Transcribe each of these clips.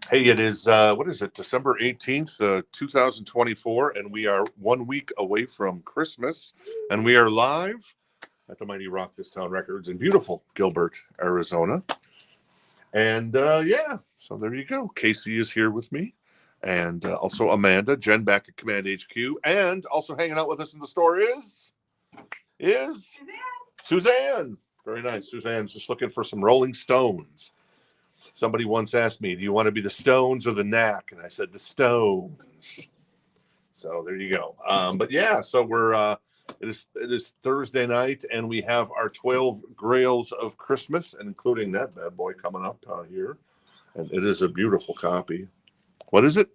Hey, it is, what is it, December 18th, 2024, and we are 1 week away from Christmas, and we are live at the Mighty Rock This Town Records in beautiful Gilbert, Arizona. And yeah, so there you go. Casey is here with me, and also Amanda, Jen back at Command HQ, and also hanging out with us in the store is Suzanne. Very nice. Suzanne's just looking for some Rolling Stones. Somebody once asked me, do you want to be the Stones or the Knack? And I said, the Stones. So there you go. But yeah, so we're, it is Thursday night, and we have our 12 Grails of Christmas, and including that bad boy coming up here. And it is a beautiful copy. What is it?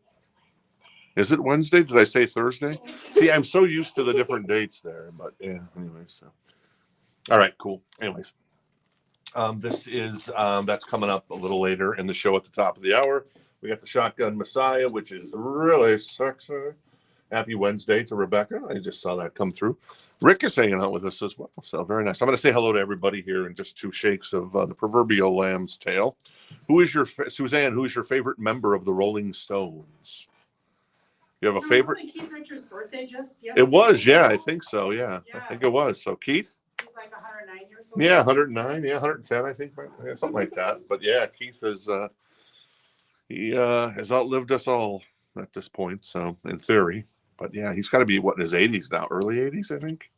Is it Wednesday? Did I say Thursday? See, I'm so used to the different dates there, but yeah, anyways. So. All right, cool. Anyways. This is that's coming up a little later in the show at the top of the hour. We got the Shotgun Messiah, which is really sexy. Happy Wednesday to Rebecca. I just saw that come through. Rick is hanging out with us as well, so very nice. I'm going to say hello to everybody here in just two shakes of the proverbial lamb's tail. Who is your Suzanne? Who is your favorite member of the Rolling Stones? You have a favorite? Wasn't Keith Richards' birthday just yesterday? It was, yeah, I think so. Yeah, I think it was. So Keith. He's like 109 years old. Yeah, 109, yeah, 110, I think, yeah, something like that. But yeah, Keith is he has outlived us all at this point, so in theory. But yeah, he's got to be what in his 80s now, early 80s, I think.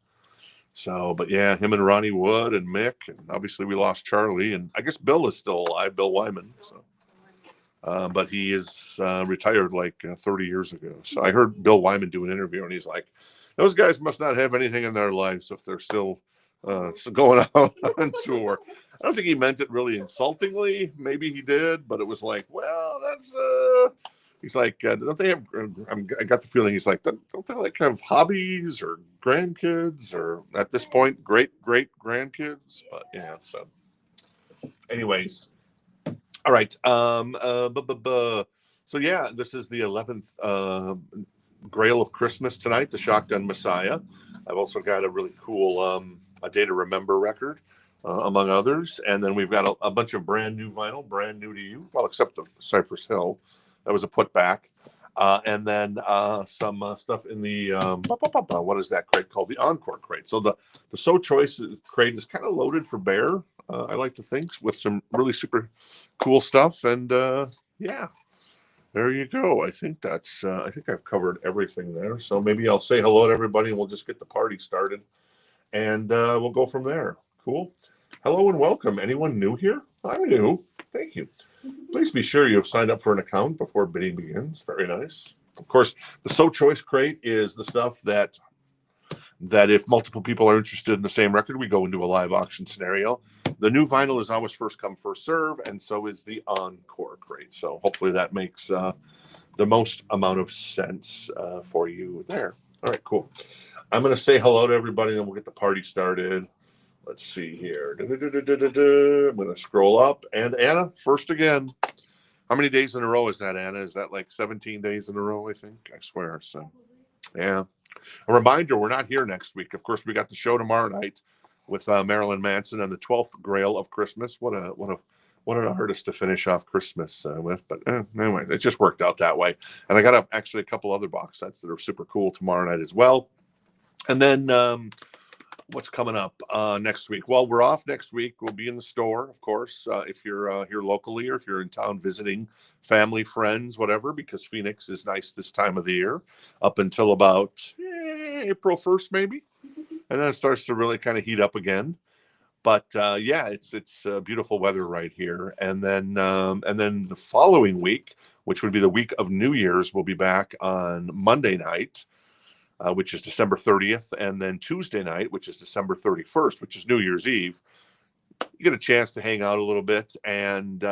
So, but yeah, him and Ronnie Wood and Mick, and obviously we lost Charlie, and I guess Bill is still alive, Bill Wyman. So, but he is retired like 30 years ago. So I heard Bill Wyman do an interview, and he's like, "Those guys must not have anything in their lives if they're still." So going out on tour. I don't think he meant it really insultingly. Maybe he did, but it was like, well, that's he's like, don't they have, I got the feeling he's like, don't they like have hobbies or grandkids or at this point, great grandkids? But yeah, so anyways. All right. So yeah, this is the 11th Grail of Christmas tonight, the Shotgun Messiah. I've also got a really cool A Day to Remember record, among others. And then we've got a bunch of brand new vinyl, brand new to you. Well, except the Cypress Hill. That was a putback. And then some stuff in the, what is that crate called? The Encore crate. So the So Choice crate is kind of loaded for bear, I like to think, with some really super cool stuff. And yeah. There you go. I think that's, I think I've covered everything there. So maybe I'll say hello to everybody and we'll just get the party started. And we'll go from there. Cool. Hello and welcome. Anyone new here? I'm new. Thank you. Please be sure you have signed up for an account before bidding begins. Very nice. Of course, the So Choice crate is the stuff that if multiple people are interested in the same record, we go into a live auction scenario. The new vinyl is always first come, first serve, and so is the Encore crate. So hopefully that makes the most amount of sense for you there. All right, cool. I'm going to say hello to everybody, and then we'll get the party started. Let's see here. I'm going to scroll up. And Anna, first again. How many days in a row is that, Anna? Is that like 17 days in a row, I think? I swear. So, yeah. A reminder, we're not here next week. Of course, we got the show tomorrow night with Marilyn Manson and the 12th Grail of Christmas. What an artist to finish off Christmas with. But anyway, it just worked out that way. And I got actually a couple other box sets that are super cool tomorrow night as well. And then what's coming up next week? Well, we're off next week. We'll be in the store, of course, if you're here locally or if you're in town visiting family, friends, whatever, because Phoenix is nice this time of the year up until about April 1st, maybe. And then it starts to really kind of heat up again. But yeah, it's beautiful weather right here. And then the following week, which would be the week of New Year's, we'll be back on Monday night, which is December 30th, and then Tuesday night, which is December 31st, which is New Year's Eve. You get a chance to hang out a little bit and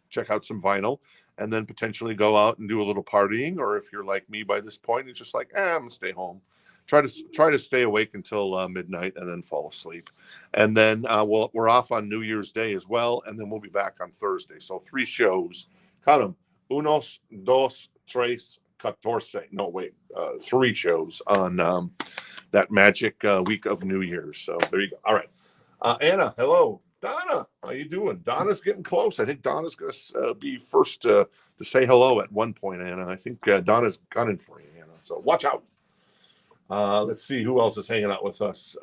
check out some vinyl, and then potentially go out and do a little partying. Or if you're like me by this point, it's just like, I'm gonna stay home. Try to stay awake until midnight and then fall asleep. And then we're off on New Year's Day as well, and then we'll be back on Thursday. So 3 shows. Count them. Unos, dos, tres, 14. No, wait. 3 shows on that magic week of New Year's. So there you go. All right. Anna, hello. Donna, how you doing? Donna's getting close. I think Donna's going to be first to say hello at one point, Anna. I think Donna's gunning for you, Anna. So watch out. Let's see who else is hanging out with us.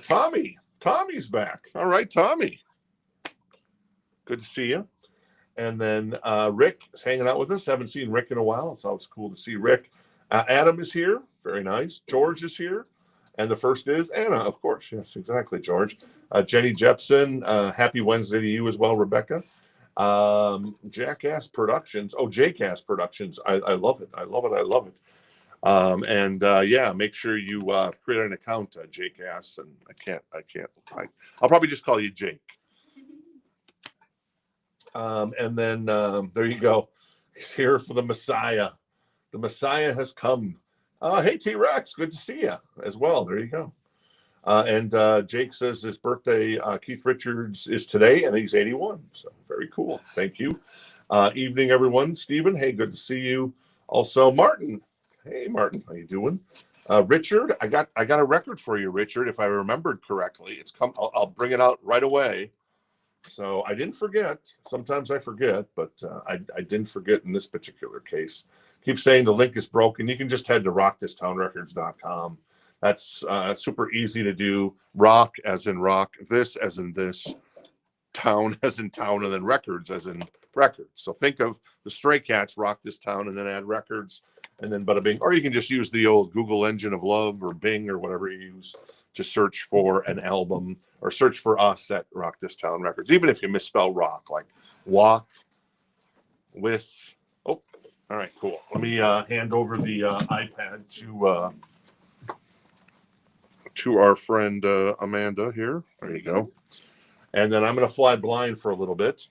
Tommy. Tommy's back. All right, Tommy. Good to see you. And then Rick is hanging out with us. Haven't seen Rick in a while. It's always cool to see Rick. Adam is here. Very nice. George is here. And the first is Anna, of course. Yes, exactly, George. Jenny Jepson. Happy Wednesday to you as well, Rebecca. Jackass Productions. Oh, JCast Productions. I love it. I love it. I love it. Yeah, make sure you create an account, JCast. And I'll probably just call you Jake. And then there you go. He's here for the Messiah. The Messiah has come. Hey, T-Rex, good to see you as well. There you go. And Jake says his birthday, Keith Richards, is today, and he's 81. So very cool. Thank you. Evening, everyone. Stephen, hey, good to see you. Also, Martin. Hey, Martin, how you doing? Richard, I got a record for you, Richard, if I remembered correctly. It's come. I'll bring it out right away. So I didn't forget. Sometimes I forget, but I didn't forget in this particular case. Keep saying the link is broken. You can just head to rockthistownrecords.com. That's super easy to do. Rock as in rock, this as in this, town as in town, and then records as in records. So think of the Stray Cats, Rock This Town, and then add records, and then bada bing. Or you can just use the old Google engine of love or Bing or whatever you use to search for an album, or search for us at Rock This Town Records, even if you misspell rock, like walk, whis. Oh, all right, cool. Let me hand over the iPad to our friend Amanda here. There you go. And then I'm going to fly blind for a little bit,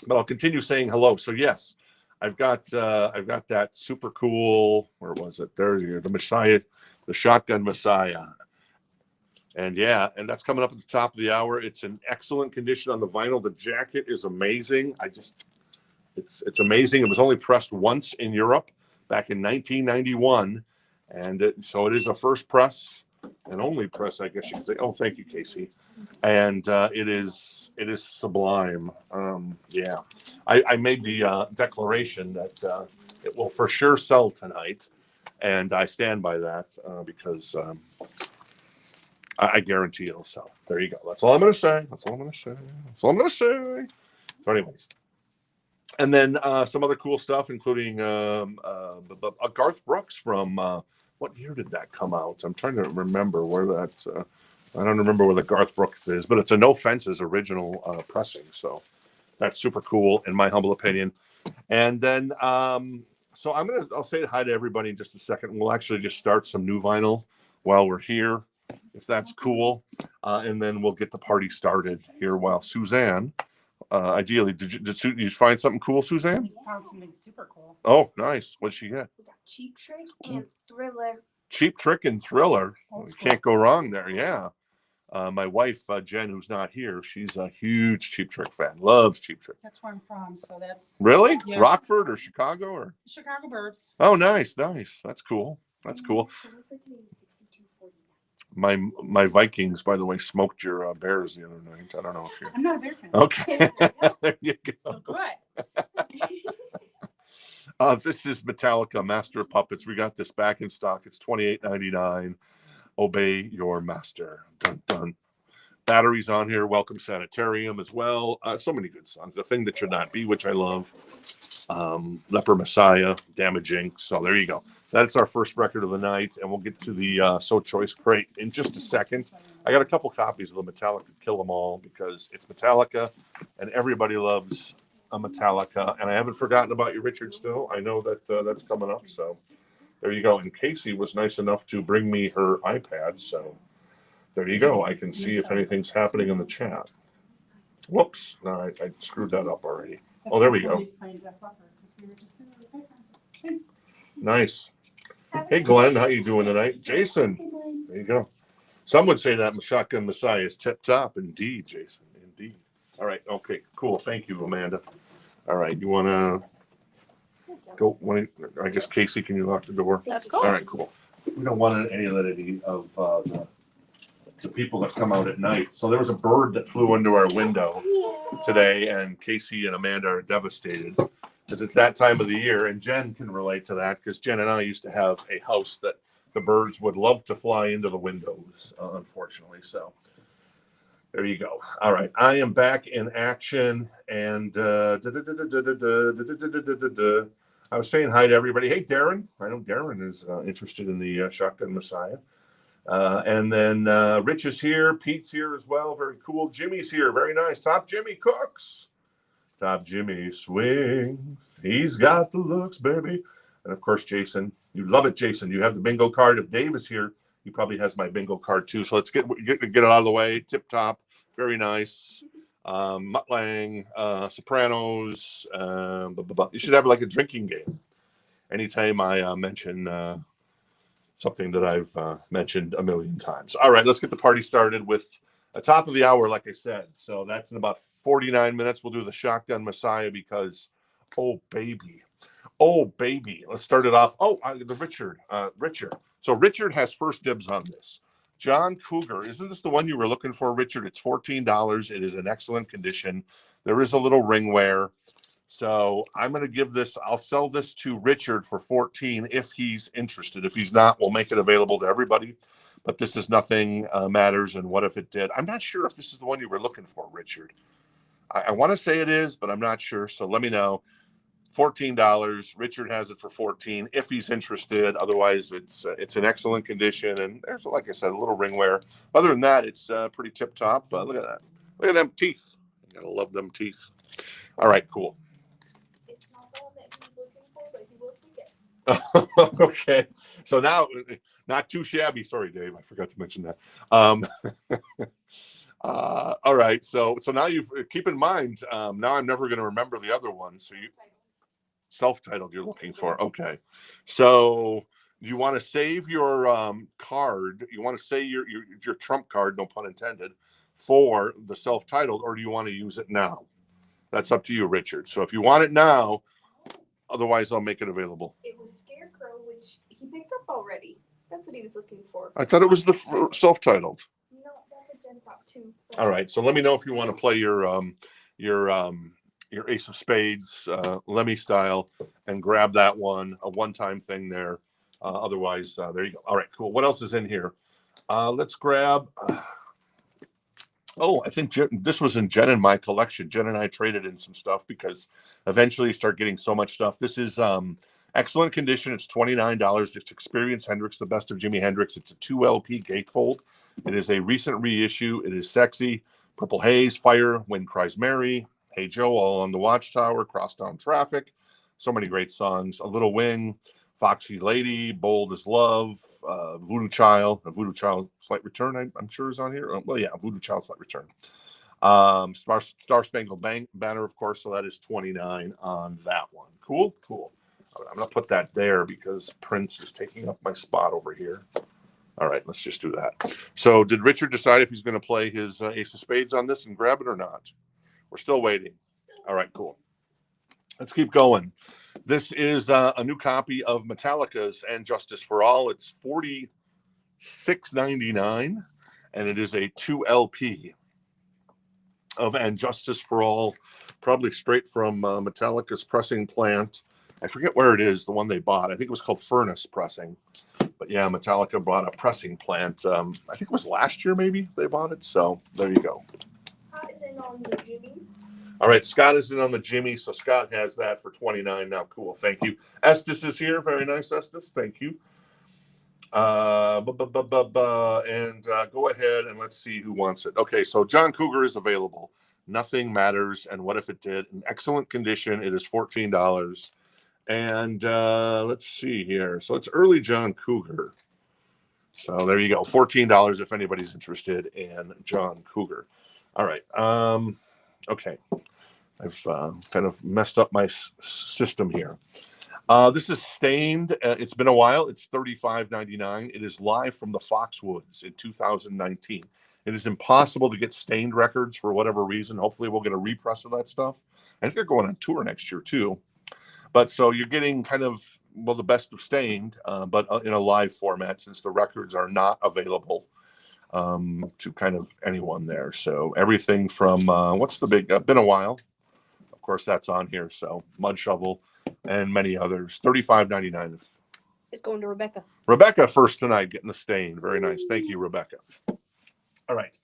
but I'll continue saying hello. So yes, I've got that super cool. Where was it? There you go. The Messiah, the Shotgun Messiah. And yeah, and that's coming up at the top of the hour. It's in excellent condition on the vinyl. The jacket is amazing. It's amazing. It was only pressed once in Europe back in 1991, and so it is a first press and only press, I guess you could say. Oh, thank you, Casey. And it is sublime. Yeah, I made the declaration that it will for sure sell tonight, and I stand by that because. I guarantee it'll sell. There you go. That's all I'm going to say. So anyways. And then some other cool stuff, including Garth Brooks from, what year did that come out? I'm trying to remember where that, I don't remember where the Garth Brooks is, but it's a No Fences original pressing. So that's super cool, in my humble opinion. And then, so I'll say hi to everybody in just a second. We'll actually just start some new vinyl while we're here, if that's cool, and then we'll get the party started here while Suzanne, ideally, did you find something cool, Suzanne? I found something super cool. Oh, nice. What'd she get? We got Cheap Trick and Thriller. Cheap Trick and Thriller. You can't go wrong there. Yeah. My wife, Jen, who's not here, she's a huge Cheap Trick fan. Loves Cheap Trick. That's where I'm from, so that's Really? Yeah. Rockford or Chicago or? Chicago Burbs. Oh, nice. That's cool. That's cool. My Vikings, by the way, smoked your Bears the other night. I don't know if you. I'm not a Bear fan. Okay. There you go. So good. This is Metallica, Master of Puppets. We got this back in stock. It's $28.99. Obey your master. Dun, dun. Batteries on here. Welcome Sanitarium as well. So many good songs. The Thing That Should Not Be, which I love. Leper Messiah, Damaging. So there you go. That's our first record of the night, and we'll get to the So Choice crate in just a second. I got a couple copies of the Metallica Kill 'Em All because it's Metallica, and everybody loves a Metallica. And I haven't forgotten about you, Richard, still. I know that that's coming up. So there you go. And Casey was nice enough to bring me her iPad. So there you go. I can see if anything's happening in the chat. Whoops. No, I screwed that up already. Oh, there we go. Nice. Hey, Glenn, how you doing tonight? Jason, there you go. Some would say that Shotgun Messiah is tip-top. Indeed, Jason, indeed. All right, okay, cool. Thank you, Amanda. All right, you want to go? I guess, Casey, can you lock the door? Of course. All right, cool. We don't want any of the people that come out at night. So there was a bird that flew into our window today, and Casey and Amanda are devastated because it's that time of the year. And Jen can relate to that because Jen and I used to have a house that the birds would love to fly into the windows, unfortunately. So there you go. All right, I am back in action, and I was saying hi to everybody. Hey, Darren. I know Darren is interested in the Shotgun Messiah. And then Rich is here. Pete's here as well. Very cool. Jimmy's here. Very nice. Top Jimmy cooks. Top Jimmy swings. He's got the looks, baby. And of course, Jason. You love it, Jason. You have the bingo card. If Dave is here, he probably has my bingo card too. So let's get it out of the way. Tip top. Very nice. Mutt Lang, Sopranos. You should have like a drinking game. Anytime I mention something that I've mentioned a million times. All right, let's get the party started with a top of the hour, like I said. So that's in about 49 minutes. We'll do the Shotgun Messiah because, oh, baby. Let's start it off. The Richard. So Richard has first dibs on this. John Cougar. Isn't this the one you were looking for, Richard? It's $14. It is in excellent condition. There is a little ring wear. So I'm going to give this, I'll sell this to Richard for 14 if he's interested. If he's not, we'll make it available to everybody. But this is Nothing Matters, and What If It Did? I'm not sure if this is the one you were looking for, Richard. I want to say it is, but I'm not sure. So let me know. $14. Richard has it for 14 if he's interested. Otherwise, it's in excellent condition. And there's, like I said, a little ring wear. Other than that, it's pretty tip top. Look at that. Look at them teeth. You gotta love them teeth. All right, cool. It's not the one that he's looking for, but he will take it. Okay, so now not too shabby. Sorry, Dave, I forgot to mention that. All right, so now you keep in mind. Now I'm never going to remember the other one. So you self-titled you're looking for. Okay, so you want to save your card. You want to say your trump card, no pun intended, for the self-titled, or do you want to use it now? That's up to you, Richard. So if you want it now, otherwise I'll make it available. It was Scarecrow, which he picked up already. That's what he was looking for. I thought it was the self-titled. No, that's what Jen thought too. All right, so let me know if you want to play your Ace of Spades, Lemmy style, and grab that one, a one-time thing there. Otherwise, there you go. All right, cool. What else is in here? Let's grab. I think this was in Jen and my collection. Jen and I traded in some stuff because eventually you start getting so much stuff. This is excellent condition. It's $29. It's Experience Hendrix, the best of Jimi Hendrix. It's a 2 LP gatefold. It is a recent reissue. It is sexy. Purple Haze, Fire, Wind Cries Mary, Hey Joe, All on the Watchtower, Crosstown Traffic. So many great songs. A Little Wing, Foxy Lady, Bold as Love, Voodoo Child, Slight Return, I'm sure is on here. Voodoo Child, Slight Return. Star Spangled Banner, of course, so that is 29 on that one. Cool. All right, I'm going to put that there because Prince is taking up my spot over here. All right, let's just do that. So did Richard decide if he's going to play his Ace of Spades on this and grab it or not? We're still waiting. All right, cool. Let's keep going. This is a new copy of Metallica's And Justice for All. It's $46.99, and it is a 2 LP of And Justice for All, probably straight from Metallica's pressing plant. I forget where it is, the one they bought. I think it was called Furnace Pressing. But yeah, Metallica bought a pressing plant. I think it was last year maybe they bought it. So there you go. Scott is in on the Jimmy. All right, Scott is in on the Jimmy, so Scott has that for 29 now. Cool, thank you. Estes is here. Very nice, Estes. Thank you. And go ahead and let's see who wants it. Okay, so John Cougar is available. Nothing Matters, and What If It Did? In excellent condition. It is $14. And let's see here. So it's early John Cougar. So there you go. $14 if anybody's interested in John Cougar. All right. Okay. I've kind of messed up my system here. This is Stained. It's been a while. It's $35.99. It is live from the Foxwoods in 2019. It is impossible to get Stained records for whatever reason. Hopefully we'll get a repress of that stuff. I think they're going on tour next year too. But so you're getting kind of, the best of Stained, but in a live format since the records are not available. to kind of anyone there. So everything from what's the big? Been a while. Of course, that's on here. So Mud Shovel and many others. $35.99. It's going to Rebecca. Rebecca first tonight, getting the stain. Very nice. Thank you, Rebecca. All right.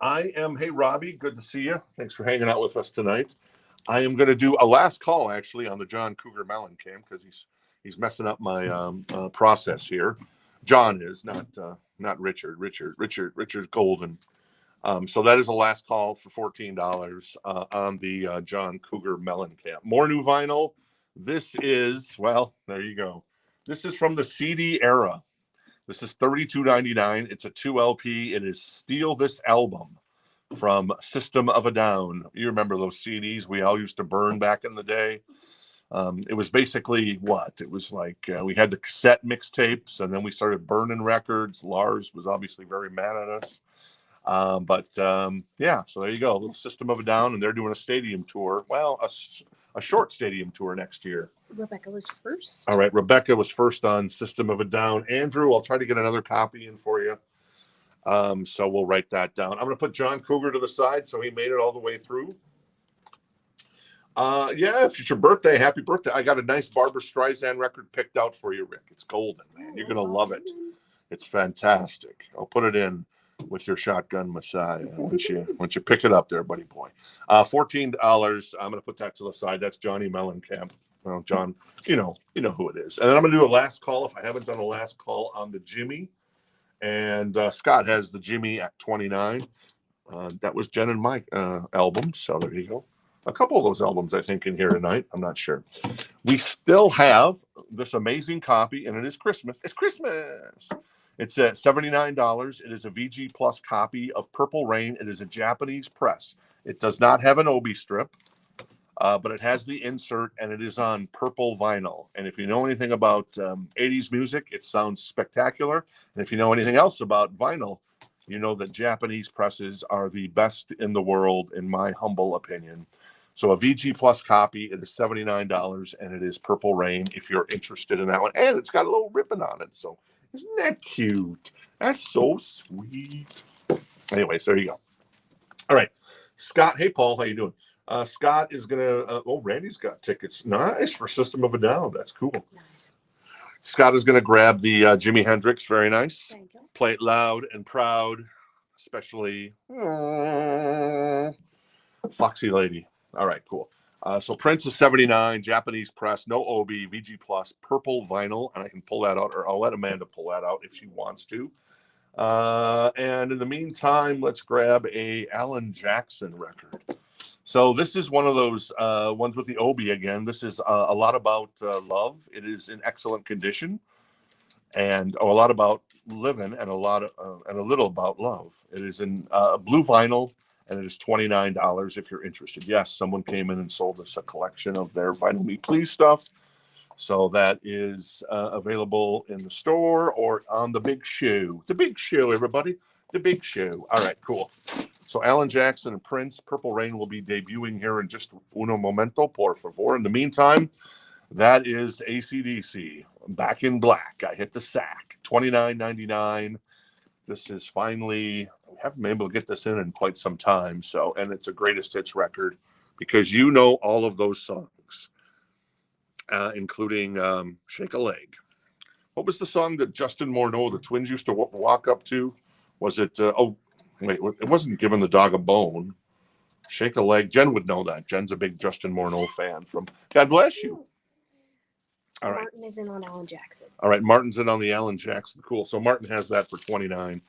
Hey, Robbie, good to see you. Thanks for hanging out with us tonight. I am going to do a last call, actually, on the John Cougar Melon Cam because he's messing up my process here. John is, not Richard. Richard's golden. So that is the last call for $14 on the John Cougar Melon Cam. More new vinyl. This is, well, there you go. This is from the CD era. This is $32.99. It's a 2 LP. It is Steal This Album from System of a Down. You remember those CDs we all used to burn back in the day? It was basically what? It was like we had the cassette mixtapes, and then we started burning records. Lars was obviously very mad at us. Yeah, so there you go. A little System of a Down, and they're doing a stadium tour. Well, a short stadium tour next year. Rebecca was first. All right, Rebecca was first on System of a Down. Andrew, I'll try to get another copy in for you. So we'll write that down. I'm going to put John Cougar to the side, so he made it all the way through. Yeah, if it's your birthday, happy birthday. I got a nice Barbra Streisand record picked out for you, Rick. It's golden, man. You're going to love it. It's fantastic. I'll put it in with your Shotgun Messiah once you pick it up there, buddy boy. $14. I'm going to put that to the side. That's Johnny Mellencamp. Well, John, you know who it is. And then I'm going to do a last call if I haven't done a last call on the Jimmy. And Scott has the Jimmy at 29. That was Jen and Mike album. So there you go. A couple of those albums, I think, in here tonight. I'm not sure. We still have this amazing copy, and it is Christmas. It's Christmas. It's at $79. It is a VG Plus copy of Purple Rain. It is a Japanese press. It does not have an Obi strip, but it has the insert, and it is on purple vinyl. And if you know anything about 80s music, it sounds spectacular. And if you know anything else about vinyl, you know that Japanese presses are the best in the world, in my humble opinion. So a VG Plus copy, it is $79, and it is Purple Rain if you're interested in that one. And it's got a little ribbon on it. So isn't that cute? That's so sweet. Anyways, there you go. All right. Scott, hey, Paul, how you doing? Scott is going to, Randy's got tickets. Nice, for System of a Down. That's cool. Nice. Scott is going to grab the Jimi Hendrix. Very nice. Thank you. Play it loud and proud, especially Foxy Lady. All right, cool. So Prince is $79, Japanese press, no Obi, VG Plus, purple vinyl, and I can pull that out, or I'll let Amanda pull that out if she wants to. And in the meantime, let's grab a Alan Jackson record. So this is one of those ones with the Obi again. This is a lot about love. It is in excellent condition, and a lot about living, and a little about love. It is in blue vinyl, and it is $29 if you're interested. Yes, someone came in and sold us a collection of their Vinyl Me Please stuff. So that is available in the store or on the Big Show. The Big Show, everybody. The Big Show. All right, cool. So Alan Jackson and Prince, Purple Rain will be debuting here in just uno momento, por favor. In the meantime, that is AC/DC, Back in Black. I hit the sack. $29.99. This is finally, we haven't been able to get this in quite some time. So, and it's a greatest hits record because you know all of those songs, including Shake a Leg. What was the song that Justin Morneau, the Twins, used to walk up to? Was it, it wasn't Giving the Dog a Bone. Shake a Leg. Jen would know that. Jen's a big Justin Morneau fan from God Bless You. All right. Martin is in on Alan Jackson. All right. Martin's in on the Alan Jackson. Cool. So Martin has that for $29.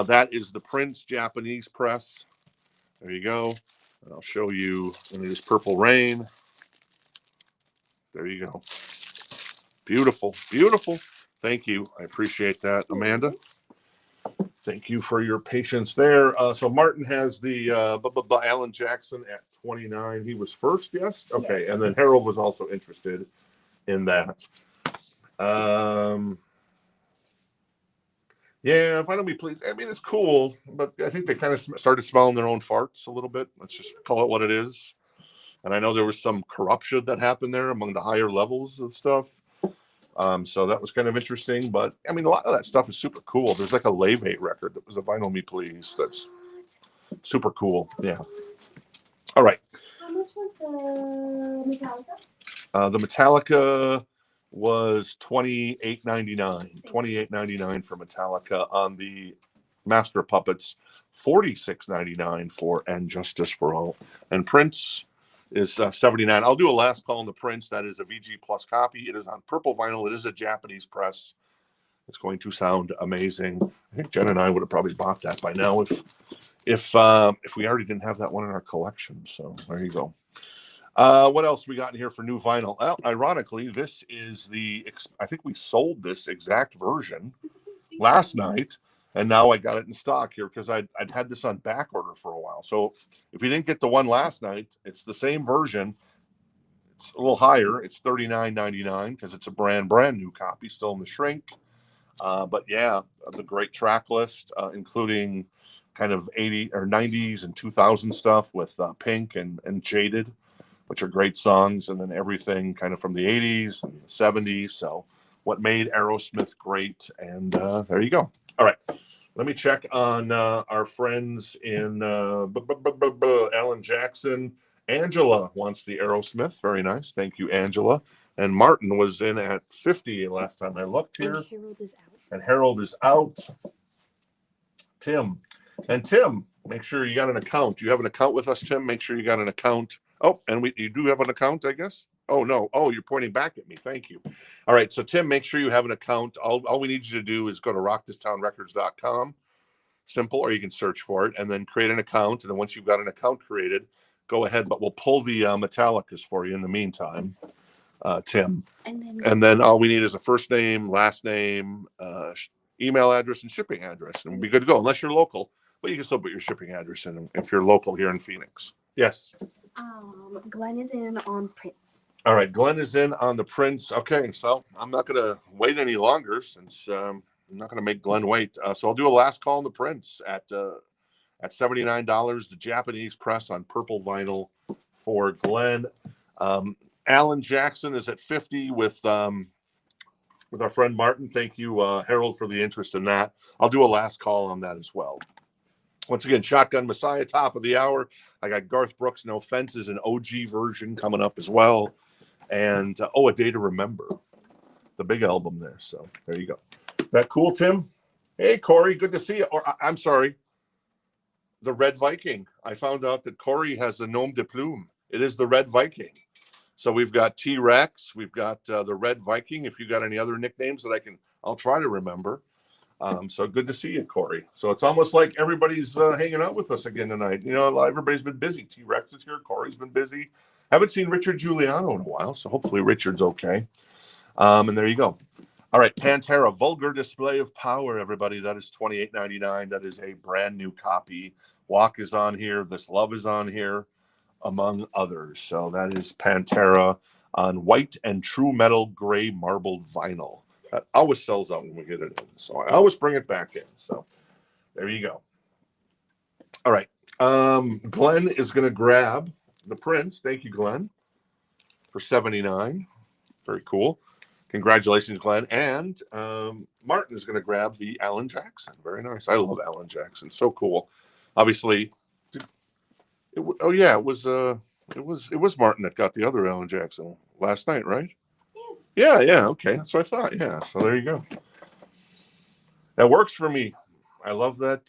That is the Prince Japanese press. There you go. And I'll show you. And it is Purple Rain. There you go. Beautiful. Beautiful. Thank you. I appreciate that, Amanda. Thank you for your patience there. So Martin has the Alan Jackson at $29. He was first, yes? Okay. Yes. And then Harold was also interested in that. Yeah, Vinyl Me Please. I mean, it's cool, but I think they kind of started smelling their own farts a little bit. Let's just call it what it is. And I know there was some corruption that happened there among the higher levels of stuff. So that was kind of interesting. But I mean, a lot of that stuff is super cool. There's like a Leve record that was a Vinyl Me Please. That's super cool. Yeah. All right. How much was the Metallica? The Metallica was $28.99. $28.99 for Metallica on the Master Puppets. $46.99 for And Justice for All. And Prince is $79. I'll do a last call on the Prince. That is a VG Plus copy. It is on purple vinyl. It is a Japanese press. It's going to sound amazing. I think Jen and I would have probably bought that by now if we already didn't have that one in our collection. So there you go. What else we got in here for new vinyl? Well, ironically, this is I think we sold this exact version last night, and now I got it in stock here because I'd had this on back order for a while. So if you didn't get the one last night, it's the same version. It's a little higher. It's $39.99 because it's a brand new copy, still in the shrink. But yeah, the great track list, including kind of 80 or 90s and 2000 stuff with Pink and Jaded, which are great songs, and then everything kind of from the 80s and the 70s. So what made Aerosmith great, and there you go. All right, let me check on our friends in Alan Jackson. Angela wants the Aerosmith. Very nice. Thank you, Angela. And Martin was in at 50 last time I looked here. And Harold is out. And Harold is out. Tim. And Tim, make sure you got an account. You have an account with us, Tim? Make sure you got an account. Oh, and you do have an account, I guess? Oh, no. Oh, you're pointing back at me. Thank you. All right. So, Tim, make sure you have an account. All we need you to do is go to rockthistownrecords.com. Simple, or you can search for it and then create an account. And then once you've got an account created, go ahead. But we'll pull the Metallicas for you in the meantime, Tim. And then all we need is a first name, last name, email address, and shipping address. And we'll be good to go, unless you're local. But you can still put your shipping address in if you're local here in Phoenix. Yes. Glenn is in on Prince. All right. Glenn is in on the Prince. Okay. So I'm not going to wait any longer since I'm not going to make Glenn wait. So I'll do a last call on the Prince at $79, the Japanese press on purple vinyl for Glenn. Alan Jackson is at 50 with our friend Martin. Thank you, Harold, for the interest in that. I'll do a last call on that as well. Once again, Shotgun Messiah, top of the hour. I got Garth Brooks, No Fences, an OG version coming up as well. And, A Day to Remember, the big album there. So there you go. Is that cool, Tim? Hey, Corey, good to see you. Or I'm sorry, the Red Viking. I found out that Corey has a nom de plume. It is the Red Viking. So we've got T-Rex. We've got the Red Viking. If you got any other nicknames that I'll try to remember. So good to see you, Corey. So it's almost like everybody's hanging out with us again tonight. You know, everybody's been busy. T-Rex is here. Corey's been busy. Haven't seen Richard Giuliano in a while, so hopefully Richard's okay. And there you go. All right, Pantera, Vulgar Display of Power, everybody. That is $28.99. That is a brand new copy. Walk is on here. This Love is on here, among others. So that is Pantera on white and true metal gray marbled vinyl. That always sells out when we get it in. So I always bring it back in. So there you go. All right. Glenn is going to grab the Prince. Thank you, Glenn, for $79. Very cool. Congratulations, Glenn. And Martin is going to grab the Alan Jackson. Very nice. I love Alan Jackson. So cool. Obviously, it was Martin that got the other Alan Jackson last night, right? Yes. Yeah. Okay, that's what I thought. Yeah. So there you go. That works for me. I love that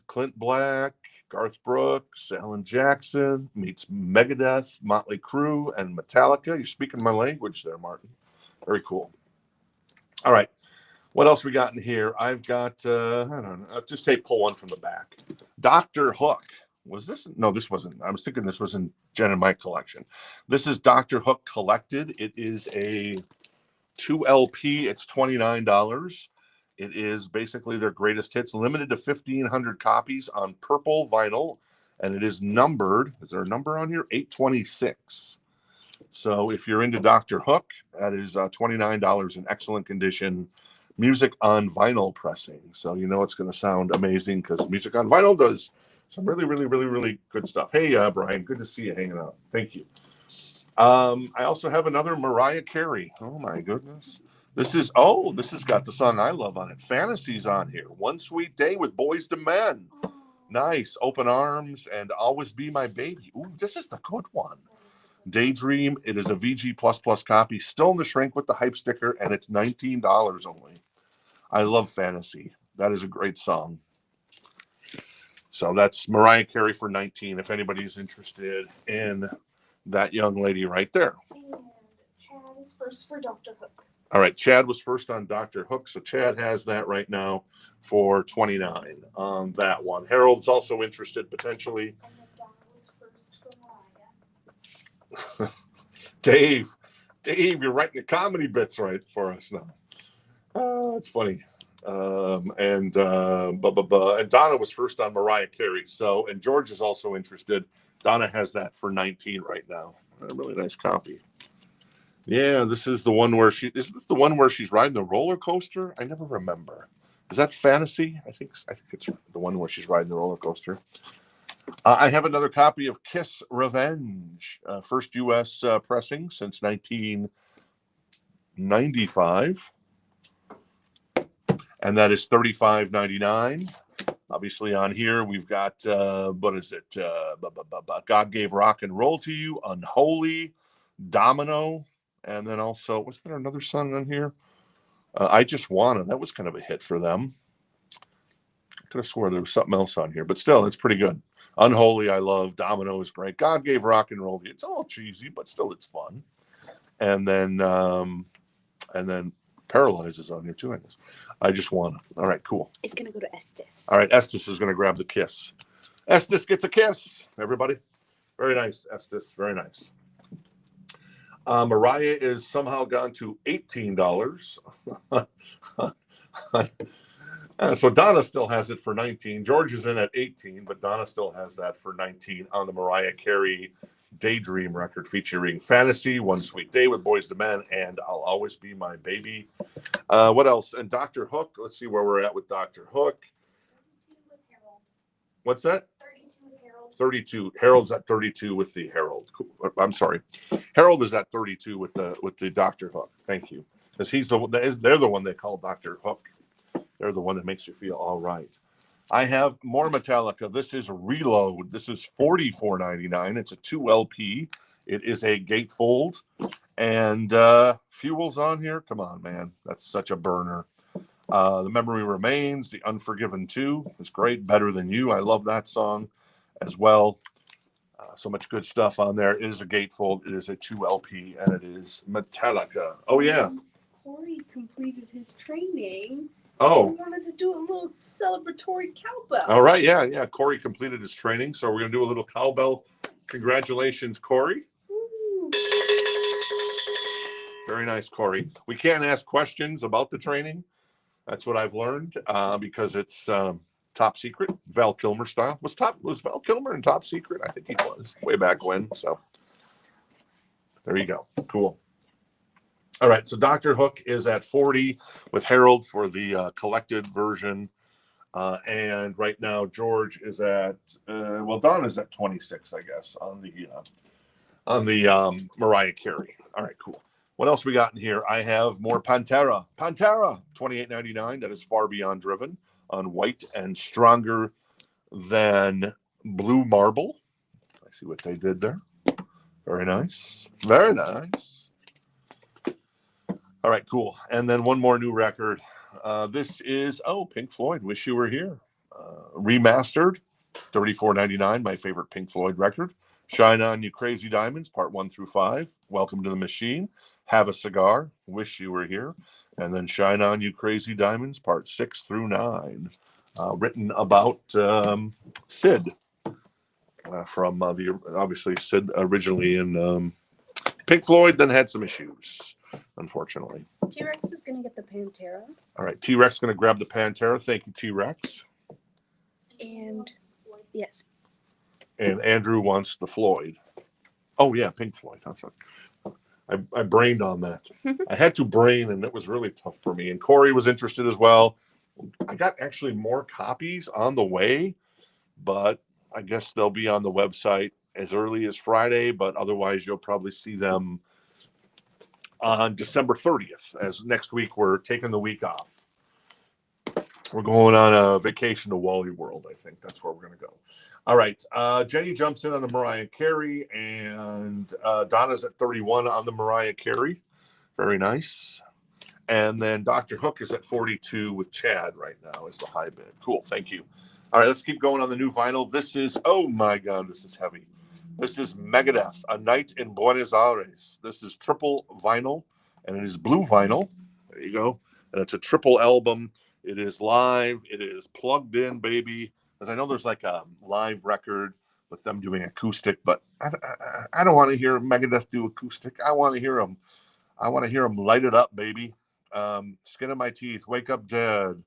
Clint Black, Garth Brooks, Alan Jackson meets Megadeth, Motley Crue, and Metallica. You're speaking my language there, Martin. Very cool. All right. What else we got in here? I've got, I don't know. Just pull one from the back. Dr. Hook. Was this? No, this wasn't. I was thinking this was in Jen and Mike collection. This is Dr. Hook Collected. It is a 2LP. It's $29. It is basically their greatest hits, limited to 1,500 copies on purple vinyl, and it is numbered. Is there a number on here? 826. So if you're into Dr. Hook, that is $29 in excellent condition. Music on vinyl pressing. So you know it's going to sound amazing because music on vinyl does some really, really, really, really good stuff. Hey, Brian, good to see you hanging out. Thank you. I also have another Mariah Carey. Oh, my goodness. This has got the song I love on it. Fantasy's on here. One Sweet Day with Boys to Men. Oh, Nice. Open Arms and Always Be My Baby. Ooh, this is the good one. Daydream. It is a VG++ copy. Still in the shrink with the hype sticker, and it's $19 only. I love Fantasy. That is a great song. So that's Mariah Carey for 19, if anybody's interested in that young lady right there. And Chad is first for Dr. Hook. All right, Chad was first on Dr. Hook, so Chad has that right now for 29 on that one. Harold's also interested potentially. And then Donna was first for Mariah. Dave, you're writing the comedy bits right for us now. Oh, that's funny. And Donna was first on Mariah Carey. So, and George is also interested. Donna has that for 19 right now. A really nice copy. Yeah, this is the one where is this the one where she's riding the roller coaster? I never remember. Is that Fantasy? I think it's the one where she's riding the roller coaster. I have another copy of Kiss Revenge, first U.S. pressing since 1995. And that is $35.99. Obviously, on here we've got what is it? God Gave Rock and Roll to You, Unholy, Domino, and then also was there another song on here? I Just Wanna. That was kind of a hit for them. I could have swore there was something else on here, but still, it's pretty good. Unholy, I love. Domino is great. God Gave Rock and Roll to You. It's a little cheesy, but still, it's fun. And then Paralyzes on here too, I guess. I Just Wanna. All right, cool. it's gonna go to Estes. All right, Estes is going to grab the kiss. Estes gets a kiss, everybody. Very nice, Estes. Very nice. Mariah is somehow gone to $18. So Donna still has it for 19. George is in at 18, but Donna still has that for 19 on the Mariah Carey Daydream record featuring Fantasy, One Sweet Day with Boys to Men, and I'll Always Be My Baby. What else? And Dr. Hook. Let's see where we're at with Dr. Hook. 32 with Harold. What's that? 32 with Harold. 32. Harold's at 32 with the Harold. I'm sorry. Harold is at 32 with the Dr. Hook. Thank you. Because they're the one they call Dr. Hook. They're the one that makes you feel all right. I have more Metallica. This is Reload. This is $44.99. It's a 2 LP. It is a gatefold. And Fuel's on here. Come on, man. That's such a burner. The Memory Remains. The Unforgiven 2 is great. Better Than You. I love that song as well. So much good stuff on there. It is a gatefold. It is a 2 LP. And it is Metallica. Oh, yeah. Corey completed his training. Oh. We wanted to do a little celebratory cowbell. All right, yeah. Corey completed his training, so we're going to do a little cowbell. Congratulations, Corey. Woo. Very nice, Corey. We can't ask questions about the training. That's what I've learned because it's top secret, Val Kilmer style. Was Val Kilmer in Top Secret? I think he was way back when. So there you go. Cool. All right, so Dr. Hook is at 40 with Harold for the collected version. And right now, George is at, Donna's at 26, I guess, on the Mariah Carey. All right, cool. What else we got in here? I have more Pantera. Pantera, $28.99. That is Far Beyond Driven on white and stronger than blue marble. I see what they did there. Very nice. Very nice. All right, cool. And then one more new record. This is, Pink Floyd, Wish You Were Here. Remastered, $34.99, my favorite Pink Floyd record. Shine On You Crazy Diamonds, part 1 through 5. Welcome to the Machine. Have a Cigar, Wish You Were Here. And then Shine On You Crazy Diamonds, part 6 through 9. Written about Sid. From obviously Sid originally in Pink Floyd, then had some issues, unfortunately. T-Rex is gonna get the Pantera. All right, T-Rex going to grab the Pantera. Thank you, T-Rex. And yes. And Andrew wants the Floyd. Oh, yeah, Pink Floyd. I'm sorry. I brained on that. I had to brain, and it was really tough for me. And Corey was interested as well. I got actually more copies on the way, but I guess they'll be on the website as early as Friday, but otherwise you'll probably see them on December 30th, as next week we're taking the week off. We're going on a vacation to Wally World. I think that's where we're going to go. All right. Jenny jumps in on the Mariah Carey, and Donna's at 31 on the Mariah Carey. Very nice. And then Dr. Hook is at 42 with Chad right now as the high bid. Cool. Thank you. All right. Let's keep going on the new vinyl. This is, oh my God, this is heavy. This is Megadeth, A Night in Buenos Aires. This is triple vinyl, and it is blue vinyl. There you go. And it's a triple album. It is live. It is plugged in, baby. Because I know there's like a live record with them doing acoustic, but I don't want to hear Megadeth do acoustic. I want to hear them. I want to hear them light it up, baby. Skin of My Teeth, Wake Up Dead,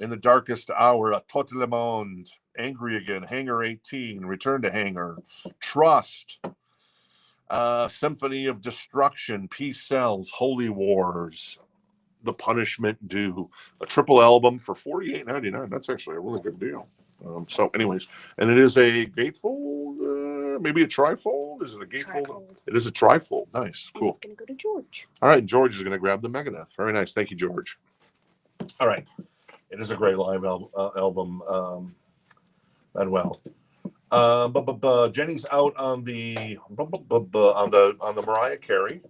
In the Darkest Hour, A Tout le Monde, Angry Again, Hangar 18, Return to Hangar, Trust, Symphony of Destruction, Peace Sells, Holy Wars, The Punishment Due, a triple album for $48.99. That's actually a really good deal. So anyways, and it is a gatefold, maybe a trifold. Is it a gatefold? Trifold. It is a trifold. Nice, And cool. it's going to go to George. All right, and George is going to grab the Megadeth. Very nice. Thank you, George. All right. It is a great live album. And well. Jennings out on the Mariah Carey.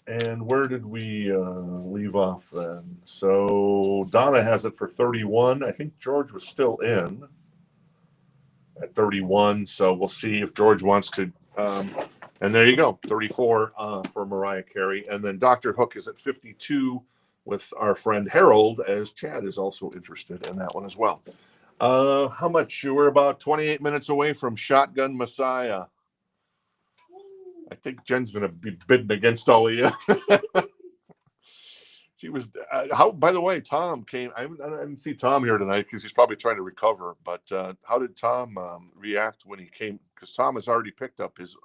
And where did we leave off then? So Donna has it for 31. I think George was still in at 31. So we'll see if George wants to. And there you go, 34 for Mariah Carey. And then Dr. Hook is at 52 with our friend Harold, as Chad is also interested in that one as well. How much? We're about 28 minutes away from Shotgun Messiah. I think Jen's going to be bidding against all of you. She was, by the way, Tom came. I didn't see Tom here tonight because he's probably trying to recover. But how did Tom react when he came? Because Tom has already picked up his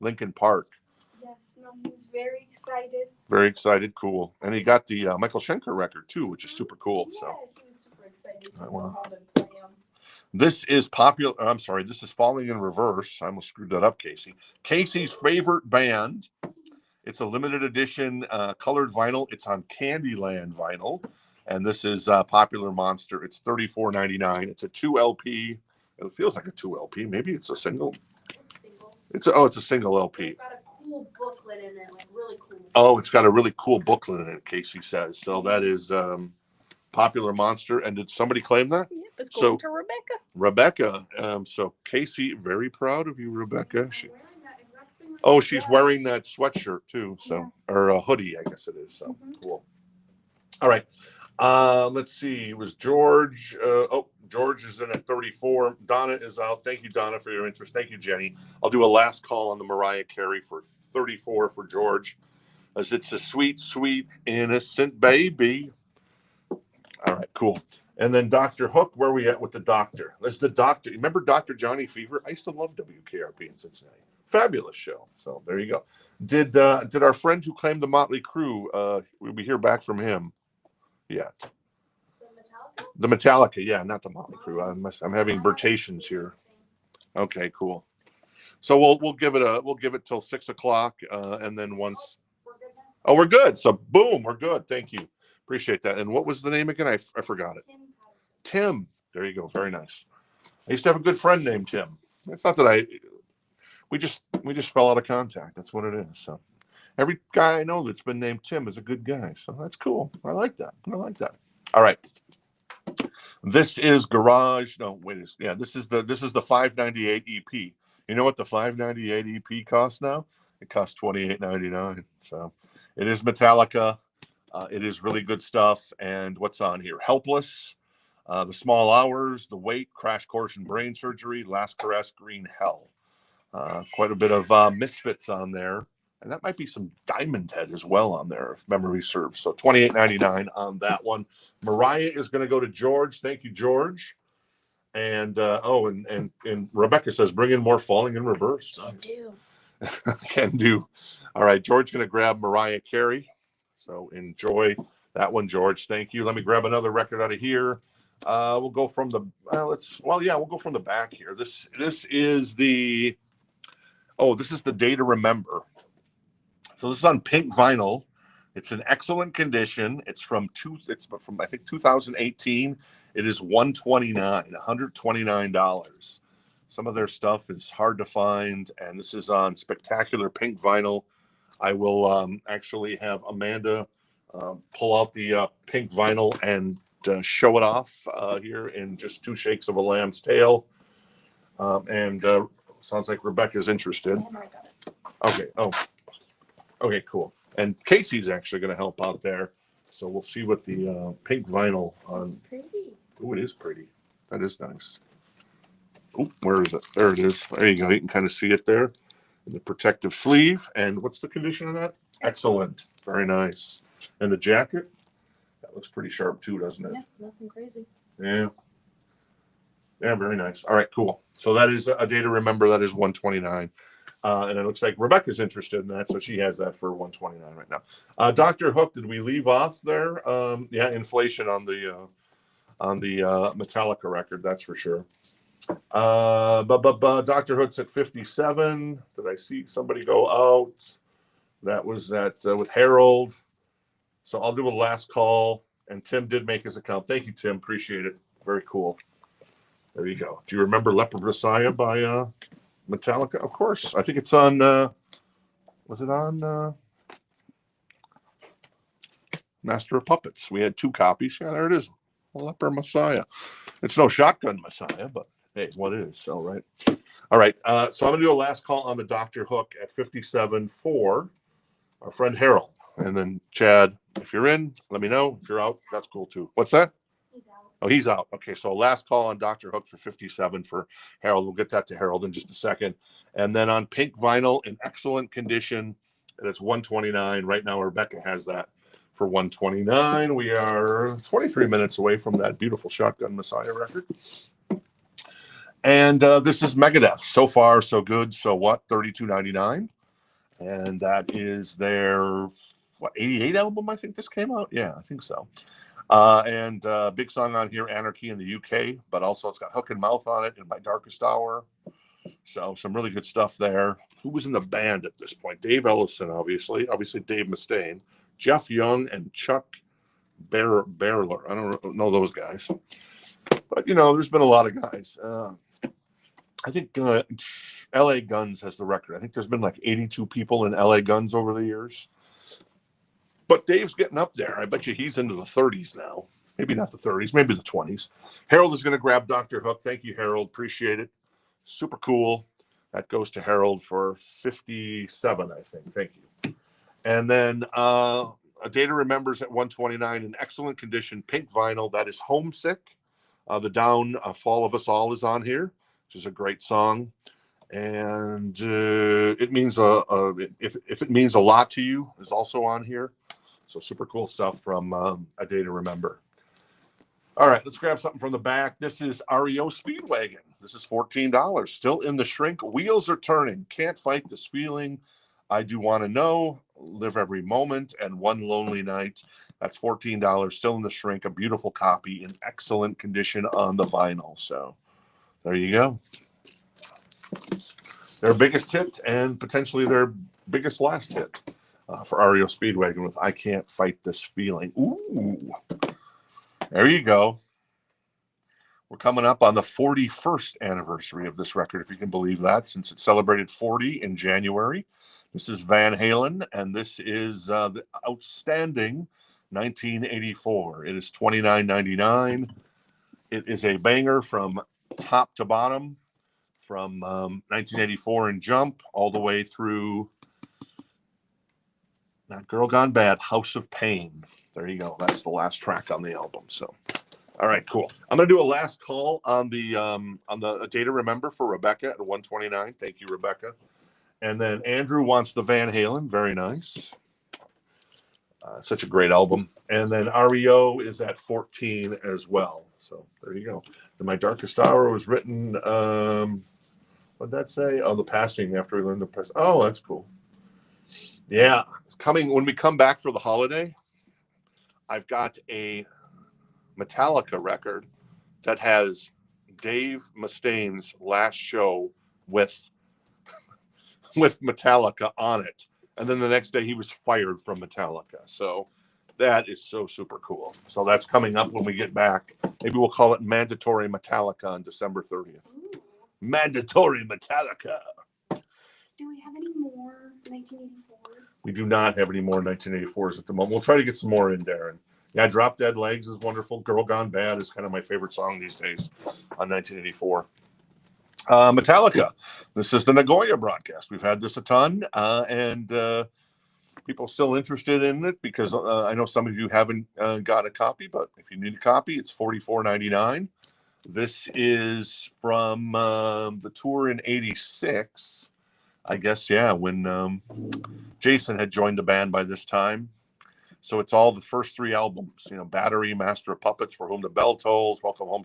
Lincoln Park. Yes, no, he's very excited. Very excited, cool. And he got the Michael Schenker record too, which is super cool. Yeah, So he was super excited to Right, go well. home and play him. this is popular. I'm sorry, this is Falling in Reverse. I almost screwed that up, Casey. Casey's favorite band. It's a limited edition colored vinyl. It's on Candyland vinyl. And this is Popular Monster. It's $34.99. It's a 2 LP. It feels like a 2 LP. Maybe it's a single. It's single. It's a single LP. It's got a cool booklet in it, like really cool. Oh, it's got a really cool booklet in it, Casey says. So that is Popular Monster. And did somebody claim that? Yep, it's So- going to Rebecca. Rebecca. So Casey, very proud of you, Rebecca. I'm wearing that exactly like Oh, that. she's wearing that sweatshirt too. So, or a hoodie, I guess it is. So cool. All right. Let's see. It was George. George is in at 34. Donna is out. Thank you, Donna, for your interest. Thank you, Jenny. I'll do a last call on the Mariah Carey for 34 for George, as it's a sweet, sweet, innocent baby. All right, cool. And then Dr. Hook, where are we at with the doctor? That's the doctor. Remember Dr. Johnny Fever? I used to love WKRP in Cincinnati. Fabulous show. So there you go. Did our friend who claimed the Motley Crue, we hear back from him yet? The Metallica? The Metallica, yeah, not the Motley Crue. I'm having bertations here. Okay, cool. So we'll give it till 6 o'clock, and then once. We're good now? Oh, we're good. So boom, we're good. Thank you. Appreciate that. And what was the name again? I forgot it. Tim Patterson. Tim. There you go. Very nice. I used to have a good friend named Tim. It's not that we just fell out of contact. That's what it is. So every guy I know that's been named Tim is a good guy. So that's cool. I like that. All right. This is Garage. No, wait. Yeah, this is the $5.98 EP. You know what the $5.98 EP costs now? It costs $28.99. So it is Metallica. It is really good stuff. And what's on here? Helpless, The Small Hours, The Wait, Crash Course in Brain Surgery, Last Caress, Green Hell. Quite a bit of Misfits on there. And that might be some Diamond Head as well on there, if memory serves. So $28.99 on that one. Mariah is going to go to George. Thank you, George. And and Rebecca says, bring in more Falling in Reverse. Can do. Can do. All right, George going to grab Mariah Carey. So enjoy that one, George. Thank you. Let me grab another record out of here. We'll go from the we'll go from the back here. This is the Day to Remember. So this is on pink vinyl. It's in excellent condition. It's from I think 2018. It is $129. Some of their stuff is hard to find, and this is on spectacular pink vinyl. I will actually have Amanda pull out the pink vinyl and show it off here in just 2 shakes of a lamb's tail. Sounds like Rebecca's interested. Oh, I got it. Okay. Oh, okay, cool. And Casey's actually going to help out there. So we'll see what the pink vinyl on. Pretty. Oh, it is pretty. That is nice. Oh, where is it? There it is. There you go. You can kind of see it there in the protective sleeve. And what's the condition of that? Excellent. Very nice. And the jacket? That looks pretty sharp too, doesn't it? Yeah, nothing crazy. Yeah. Yeah, very nice. All right, cool. So that is a day to remember. That is $129. And it looks like Rebecca's interested in that, so she has that for $129 right now. Dr. Hook, did we leave off there? Yeah, inflation on the Metallica record, that's for sure. Dr. Hook's at 57. Did I see somebody go out? That was with Harold. So I'll do a last call. And Tim did make his account. Thank you, Tim. Appreciate it. Very cool. There you go. Do you remember Leper Messiah by Metallica? Of course. I think it's on. Was it on Master of Puppets? We had 2 copies. Yeah, there it is. Leper Messiah. It's no Shotgun Messiah, but hey, what is? So, right. All right. So I'm going to do a last call on the Dr. Hook at 57 for our friend Harold. And then Chad, if you're in, let me know. If you're out, that's cool too. What's that? He's out. Oh, he's out. Okay, so last call on Dr. Hook for 57 for Harold. We'll get that to Harold in just a second. And then on pink vinyl in excellent condition, and it's $129. Right now, Rebecca has that for $129. We are 23 minutes away from that beautiful Shotgun Messiah record. And this is Megadeth. So far, so good. So what? $32.99. And that is their 88 album, I think this came out. Yeah, I think so. And big song on here, Anarchy in the UK, but also it's got Hook and Mouth on it and My Darkest Hour. So some really good stuff there. Who was in the band at this point? Dave Ellison, obviously Dave Mustaine, Jeff Young, and Chuck Barrler. I don't know those guys, but there's been a lot of guys. I think LA Guns has the record. I think there's been like 82 people in LA Guns over the years. But Dave's getting up there. I bet you he's into the 30s now. Maybe not the 30s, maybe the 20s. Harold is going to grab Dr. Hook. Thank you, Harold. Appreciate it. Super cool. That goes to Harold for 57, I think. Thank you. And then A Day to Remember's at 129 in excellent condition, pink vinyl. That is Homesick. The Downfall of Us All is on here, which is a great song. And it means if it means a lot to you is also on here. So super cool stuff from A Day to Remember. All right, let's grab something from the back. This is REO Speedwagon. This is $14. Still in the shrink. Wheels are turning. Can't fight this feeling. I do want to know. Live every moment and one lonely night. That's $14. Still in the shrink. A beautiful copy in excellent condition on the vinyl. So there you go. Their biggest hit and potentially their biggest last hit for REO Speedwagon with I Can't Fight This Feeling. Ooh, there you go. We're coming up on the 41st anniversary of this record, if you can believe that, since it celebrated 40 in January. This is Van Halen, and this is the outstanding 1984. It is $29.99. It is a banger from top to bottom, from 1984 and Jump all the way through not Girl Gone Bad, House of Pain. There you go. That's the last track on the album. So, all right, cool. I'm gonna do a last call on the A Day to Remember for Rebecca at 129. Thank you, Rebecca. And then Andrew wants the Van Halen. Very nice. Such a great album. And then REO is at 14 as well. So there you go. And My Darkest Hour was written. What'd that say? Oh, the passing after we learned to press. Oh, that's cool. Yeah, coming when we come back for the holiday, I've got a Metallica record that has Dave Mustaine's last show with Metallica on it, And then the next day he was fired from Metallica. So that is so super cool. So that's coming up when we get back. Maybe we'll call it Mandatory Metallica on December 30th. Ooh. Mandatory Metallica. Do we have any more 1984s? We do not have any more 1984s at the moment. We'll try to get some more in, Darren. Yeah, Drop Dead Legs is wonderful. Girl Gone Bad is kind of my favorite song these days on 1984. Metallica. This is the Nagoya broadcast. We've had this a ton, and people are still interested in it because I know some of you haven't got a copy, but if you need a copy, it's $44.99. This is from the tour in '86. I guess, yeah, when Jason had joined the band by this time. So it's all the first three albums, you know, Battery, Master of Puppets, For Whom the Bell Tolls, Welcome Home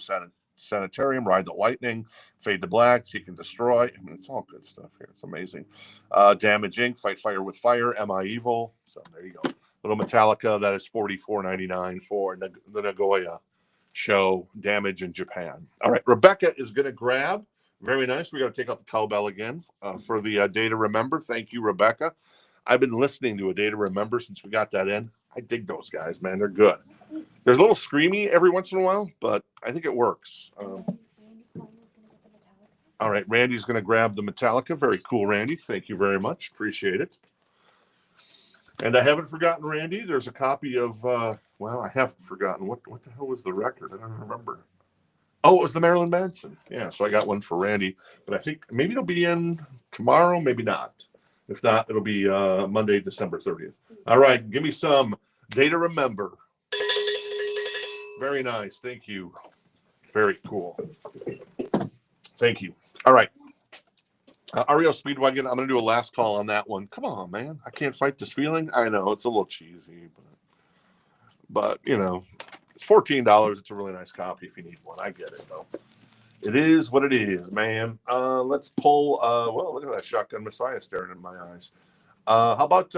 Sanitarium, Ride the Lightning, Fade to Black, Seek and Destroy. I mean, it's all good stuff here. It's amazing. Damage Inc., Fight Fire with Fire, Am I Evil? So there you go. Little Metallica, that is $44.99 for the Nagoya show, Damage in Japan. All right, Rebecca is going to grab. Very nice. We got to take out the cowbell again for the Day to Remember. Thank you, Rebecca. I've been listening to A Day to Remember since we got that in. I dig those guys, man. They're good. They're a little screamy every once in a while, but I think it works. All right, Randy's going to grab the Metallica. Very cool, Randy. Thank you very much. Appreciate it. And I haven't forgotten, Randy. There's a copy of, well, I haven't forgotten. What the hell was the record? I don't remember. Oh, it was the Marilyn Manson. Yeah, so I got one for Randy. But I think maybe it'll be in tomorrow, maybe not. If not, it'll be Monday, December 30th. All right, give me some Day to Remember. Very nice. Thank you. Very cool. Thank you. All right. REO Speedwagon, I'm going to do a last call on that one. Come on, man. I can't fight this feeling. I know, it's a little cheesy, but you know, it's $14. It's a really nice copy if you need one. I get it, though. It is what it is, man. Let's pull, well, look at that Shotgun Messiah staring in my eyes. How about,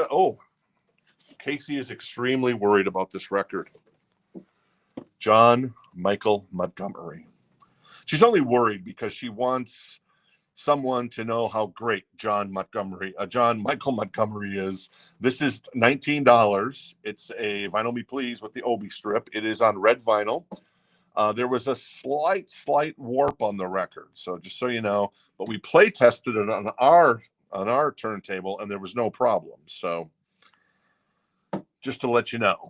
Casey is extremely worried about this record. John Michael Montgomery. She's only worried because she wants someone to know how great John Michael Montgomery is. This is $19. It's a Vinyl Me Please with the Obi strip. It is on red vinyl. There was a slight warp on the record, so just so you know. But we play tested it on our turntable, and there was no problem. So just to let you know,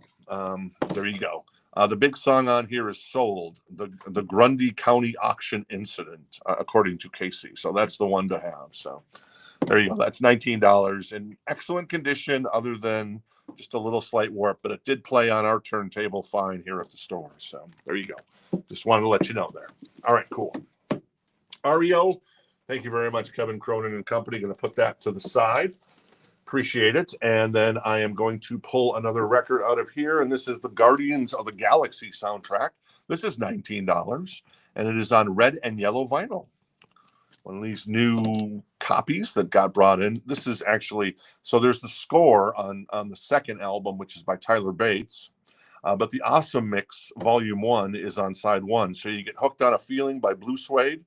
there you go. The big song on here is Sold, the Grundy County Auction Incident, according to Casey. So that's the one to have. So there you go. That's $19 in excellent condition, other than just a little slight warp, but it did play on our turntable fine here at the store. So there you go. Just wanted to let you know there. All right, cool. REO, thank you very much, Kevin Cronin and company. Going to put that to the side. Appreciate it. And then I am going to pull another record out of here, and this is the Guardians of the Galaxy soundtrack. This is $19, and it is on red and yellow vinyl. One of these new copies that got brought in. This is actually, so there's the score on the second album, which is by Tyler Bates. But the Awesome Mix Volume 1 is on side 1. So you get Hooked on a Feeling by Blue Suede.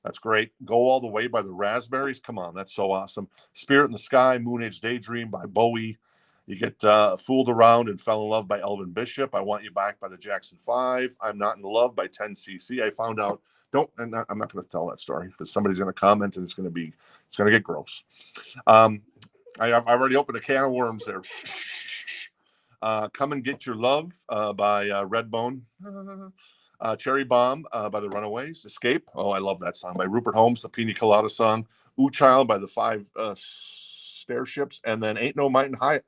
That's great. Go All the Way by the Raspberries. Come on, that's so awesome. Spirit in the Sky, Moon Age Daydream by Bowie. You get Fooled Around and Fell in Love by Elvin Bishop. I Want You Back by the Jackson 5. I'm Not in Love by 10cc. I found out, I'm not going to tell that story because somebody's going to comment and it's going to get gross. I've already opened a can of worms there. Come and Get Your Love by Redbone. Cherry Bomb by the Runaways. Escape. Oh, I love that song by Rupert Holmes. The Pina Colada song. Ooh Child by the Five Stairships. And then Ain't No Mountain High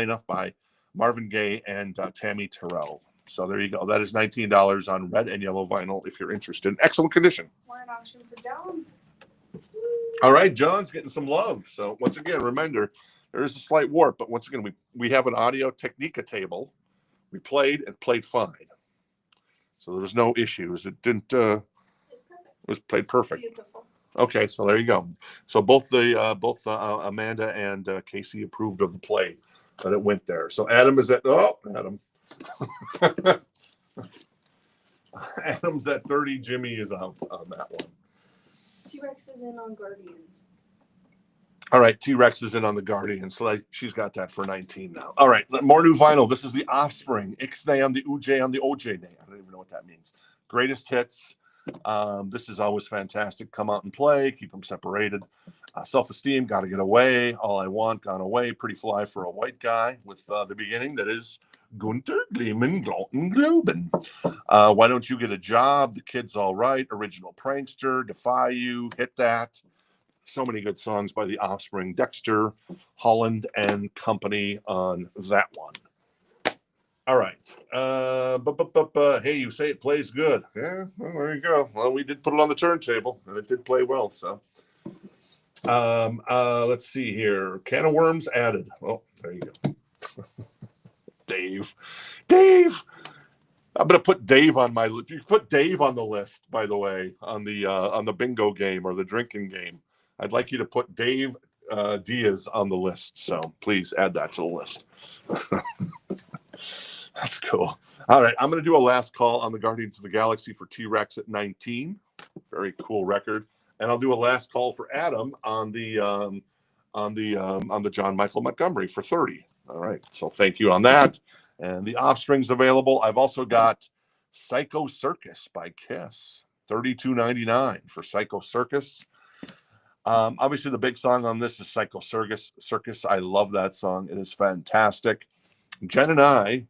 Enough by Marvin Gaye and Tammy Terrell. So there you go. That is $19 on red and yellow vinyl if you're interested. In excellent condition. We're an auction for John. All right, John's getting some love. So once again, remember, there is a slight warp, but once again, we have an Audio Technica table. We played fine. So there was no issues. It didn't, it was played perfect. Beautiful. Okay, so there you go. So both Amanda and Casey approved of the play that it went there. So Adam is at, Adam. Adam's at 30. Jimmy is out on that one. T-Rex is in on Guardians. All right, T-Rex is in on the Guardian, so like she's got that for 19 now. All right, more new vinyl. This is the Offspring. Ixnay on the Uj on the OJ day. I don't even know what that means. Greatest hits. This is always fantastic. Come out and play. Keep them separated. Self-esteem. Got to get away. All I want. Gone away. Pretty fly for a white guy. With the beginning that is Gunter Gleeman Galton Globen. Why don't you get a job? The Kid's All Right. Original Prankster. Defy You. Hit That. So many good songs by the Offspring, Dexter, Holland, and company on that one. All right. Hey, you say it plays good. Yeah, well, there you go. Well, we did put it on the turntable, and it did play well. So, let's see here. Can of worms added. Oh, there you go. Dave. I'm gonna put Dave on my. If you put Dave on the list, by the way, on the bingo game or the drinking game, I'd like you to put Dave Diaz on the list. So please add that to the list. That's cool. All right, I'm going to do a last call on the Guardians of the Galaxy for T-Rex at 19. Very cool record. And I'll do a last call for Adam on the John Michael Montgomery for 30. All right. So thank you on that. And the Offspring's available. I've also got Psycho Circus by Kiss, $32.99 for Psycho Circus. Obviously, the big song on this is Psycho Circus. I love that song. It is fantastic. Jen and I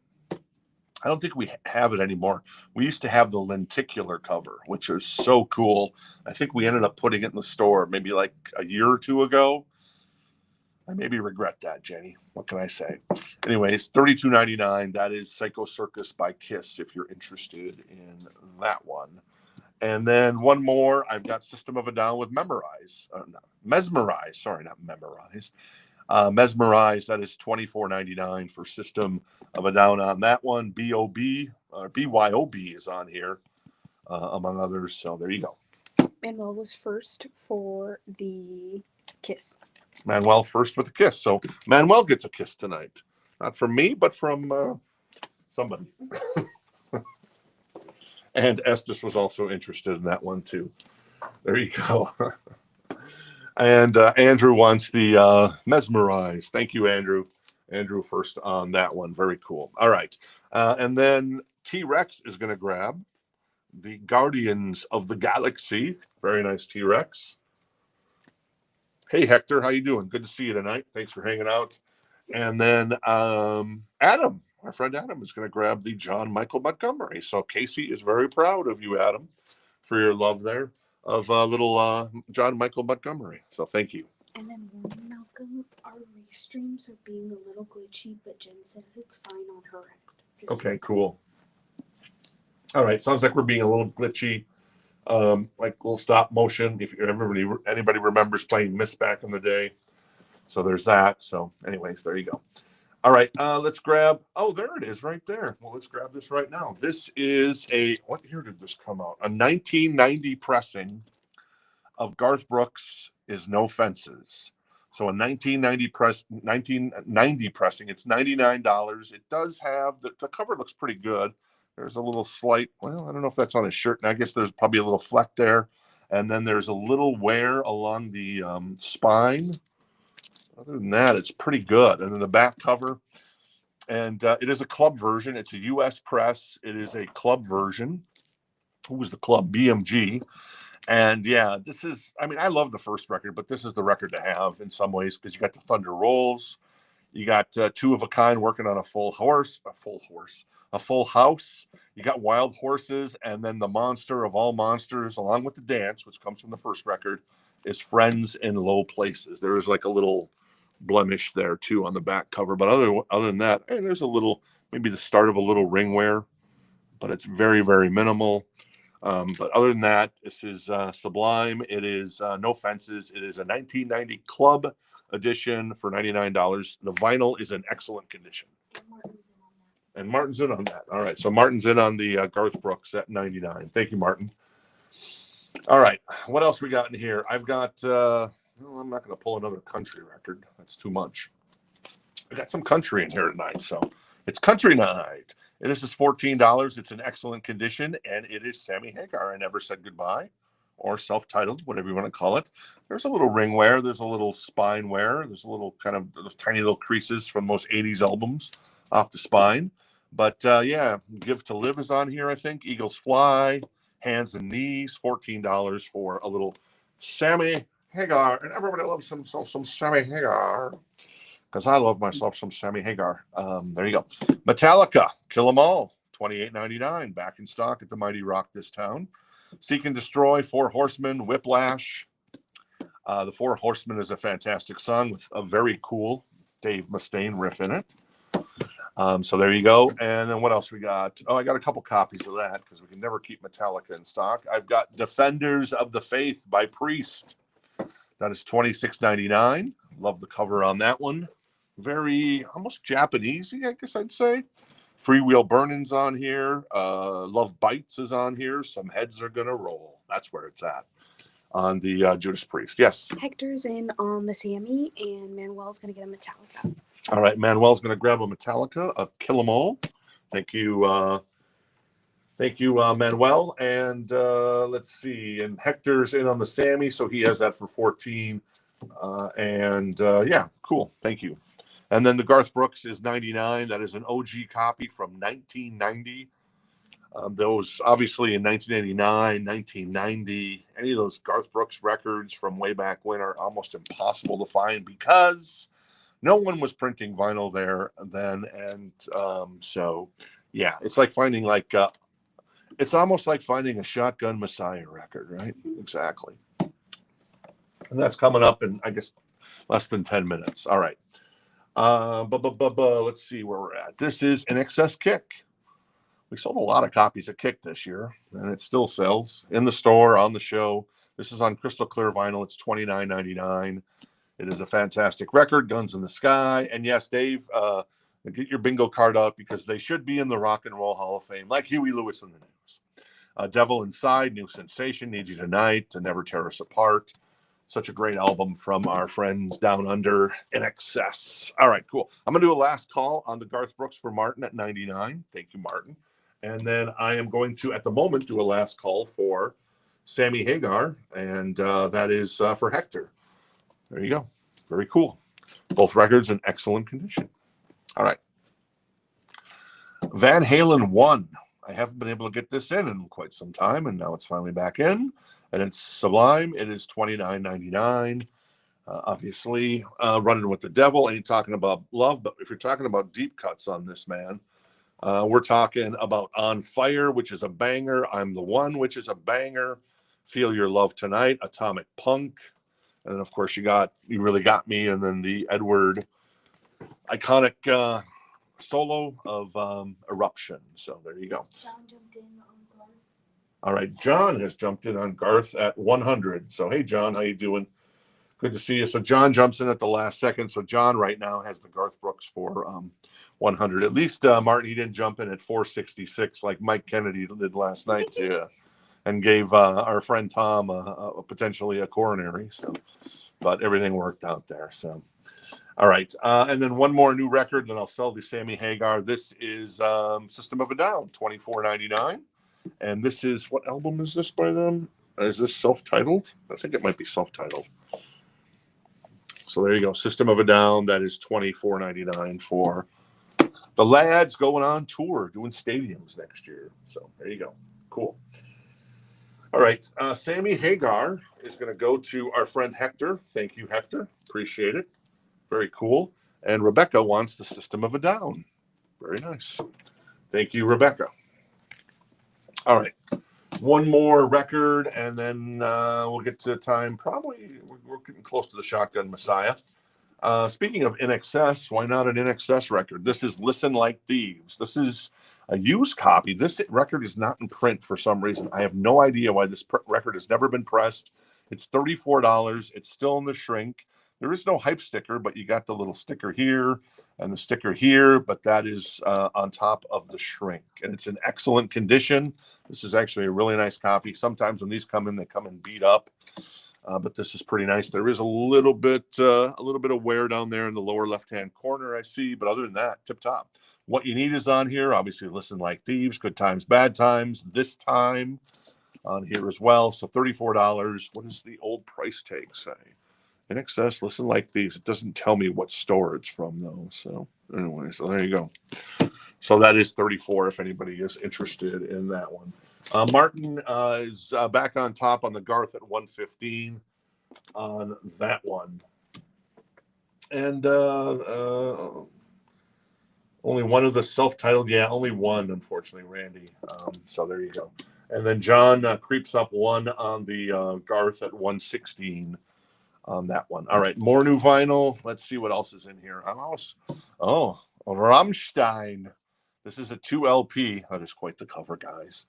don't think we have it anymore. We used to have the lenticular cover, which is so cool. I think we ended up putting it in the store maybe like a year or two ago. I maybe regret that, Jenny. What can I say? Anyways, $32.99. That is Psycho Circus by Kiss if you're interested in that one. And then one more. I've got System of a Down with Mesmerize. Sorry, not Memorize. Mesmerize. That is $24.99 for System of a Down on that one. B.O.B. or BYOB is on here, among others. So there you go. Manuel was first for the Kiss. Manuel first with the Kiss. So Manuel gets a kiss tonight. Not from me, but from somebody. And Estes was also interested in that one too. There you go. And Andrew wants the Mesmerize. Thank you, Andrew. Andrew first on that one. Very cool. All right. And then T-Rex is going to grab the Guardians of the Galaxy. Very nice T-Rex. Hey, Hector. How you doing? Good to see you tonight. Thanks for hanging out. And then Adam, our friend Adam, is going to grab the John Michael Montgomery. So Casey is very proud of you, Adam, for your love there of little John Michael Montgomery. So thank you. And then warning, Malcolm, our restreams are being a little glitchy, but Jen says it's fine on her end. Okay, cool. All right, sounds like we're being a little glitchy, like a little stop motion. If anybody remembers playing Myst back in the day, so there's that. So, anyways, there you go. All right, let's grab. Oh, there it is, right there. Well, let's grab this right now. This is what year did this come out? A 1990 pressing of Garth Brooks' Is No Fences. So a 1990 pressing. It's $99. It does have the cover looks pretty good. There's a little slight. Well, I don't know if that's on his shirt. And I guess there's probably a little fleck there, and then there's a little wear along the spine. Other than that, it's pretty good. And then the back cover, and it is a club version. It's a U.S. press. It is a club version. Who was the club? BMG. And yeah, this is, I mean, I love the first record, but this is the record to have in some ways because you got the Thunder Rolls. You got Two of a Kind working on a full house. You got Wild Horses, and then the monster of all monsters, along with the dance, which comes from the first record, is Friends in Low Places. There is like a little blemish there too on the back cover, but other than that, hey, there's a little, maybe the start of a little ring wear, but it's very, very minimal. But other than that, this is Sublime. It is No Fences. It is a 1990 club edition for $99. The vinyl is in excellent condition. And Martin's in on that. All right. So Martin's in on the Garth Brooks at $99. Thank you, Martin. All right. What else we got in here? I've got, I'm not going to pull another country record. That's too much. I got some country in here tonight. So it's country night. And this is $14. It's in excellent condition. And it is Sammy Hagar. I Never Said Goodbye or self-titled, whatever you want to call it. There's a little ring wear. There's a little spine wear. There's a little kind of those tiny little creases from those 80s albums off the spine. But yeah, Give to Live is on here, I think. Eagles Fly, Hands and Knees, $14 for a little Sammy Hagar. And everybody loves some Sammy Hagar, because I love myself some Sammy Hagar. There you go. Metallica, Kill 'Em All, $28.99, back in stock at the Mighty Rock This Town. Seek and Destroy, Four Horsemen, Whiplash. The Four Horsemen is a fantastic song with a very cool Dave Mustaine riff in it. So there you go. And then what else we got? Oh, I got a couple copies of that because we can never keep Metallica in stock. I've got Defenders of the Faith by Priest. That is $26.99. Love the cover on that one. Very almost Japanesey, I guess I'd say. Freewheel Burnin's on here. Love Bites is on here. Some Heads Are Gonna Roll. That's where it's at on the Judas Priest. Yes. Hector's in on the Sammy, and Manuel's gonna get a Metallica. All right, Manuel's going to grab a Metallica, a Kill 'Em All. Thank you, Manuel. And let's see. And Hector's in on the Sammy, so he has that for 14. Yeah, cool. Thank you. And then the Garth Brooks is 99. That is an OG copy from 1990. Those obviously in 1989, 1990, any of those Garth Brooks records from way back when are almost impossible to find because no one was printing vinyl there then. And so, yeah, it's like finding it's almost like finding a Shotgun Messiah record, right? Exactly. And that's coming up in, I guess, less than 10 minutes. All right. Let's see where we're at. This is An Excess Kick. We sold a lot of copies of Kick this year, and it still sells in the store, on the show. This is on crystal clear vinyl. It's $29.99. It is a fantastic record, Guns in the Sky. And yes, Dave, get your bingo card out because they should be in the Rock and Roll Hall of Fame, like Huey Lewis in the News. Devil Inside, New Sensation, Need You Tonight, To Never Tear Us Apart. Such a great album from our friends down under In Excess. All right, cool. I'm going to do a last call on the Garth Brooks for Martin at 99. Thank you, Martin. And then I am going to, at the moment, do a last call for Sammy Hagar, and that is for Hector. There you go. Very cool. Both records in excellent condition. All right. Van Halen 1. I haven't been able to get this in quite some time, and now it's finally back in. And it's Sublime. It is $29.99. Obviously, Running with the Devil. Ain't talking about love, but if you're talking about deep cuts on this, man, we're talking about On Fire, which is a banger. I'm the One, which is a banger. Feel Your Love Tonight, Atomic Punk. And then, of course, you Really Got Me, and then the Edward iconic solo of Eruption. So there you go. John jumped in on Garth. All right, John has jumped in on Garth at 100. So, hey, John, how you doing? Good to see you. So John jumps in at the last second. So John right now has the Garth Brooks for 100. At least, Martin, he didn't jump in at 466 like Mike Kennedy did last night too. And gave our friend Tom potentially a coronary. So, but everything worked out there. So, all right. And then one more new record, then I'll sell the Sammy Hagar. This is System of a Down, $24.99. And this is, what album is this by them? Is this self-titled? I think it might be self-titled. So there you go. System of a Down. That is $24.99 for the lads going on tour, doing stadiums next year. So there you go. Cool. All right, Sammy Hagar is going to go to our friend Hector. Thank you, Hector. Appreciate it. Very cool. And Rebecca wants the System of a Down. Very nice. Thank you, Rebecca. All right, one more record, and then we'll get to time. Probably we're getting close to the Shotgun Messiah. Speaking of In Excess, why not an In Excess record? This is Listen Like Thieves. This is a used copy. This record is not in print for some reason. I have no idea why this record has never been pressed. It's $34. It's still in the shrink. There is no hype sticker, but you got the little sticker here and the sticker here, but that is on top of the shrink. And it's in excellent condition. This is actually a really nice copy. Sometimes when these come in, they come in beat up. But this is pretty nice. There is a little bit of wear down there in the lower left-hand corner, I see. But other than that, tip top. What you need is on here. Obviously, Listen Like Thieves, Good Times, Bad Times, This Time, on here as well. So $34. What does the old price tag say? In excess, listen like these. It doesn't tell me what store it's from though. So anyway, so there you go. So that is 34 if anybody is interested in that one. Martin is back on top on the Garth at 115 on that one. And only one of the self-titled, yeah, only one, unfortunately, Randy. So there you go. And then John creeps up one on the Garth at 116 on that one. All right, more new vinyl. Let's see what else is in here. Rammstein. This is a 2 LP. That is quite the cover, guys.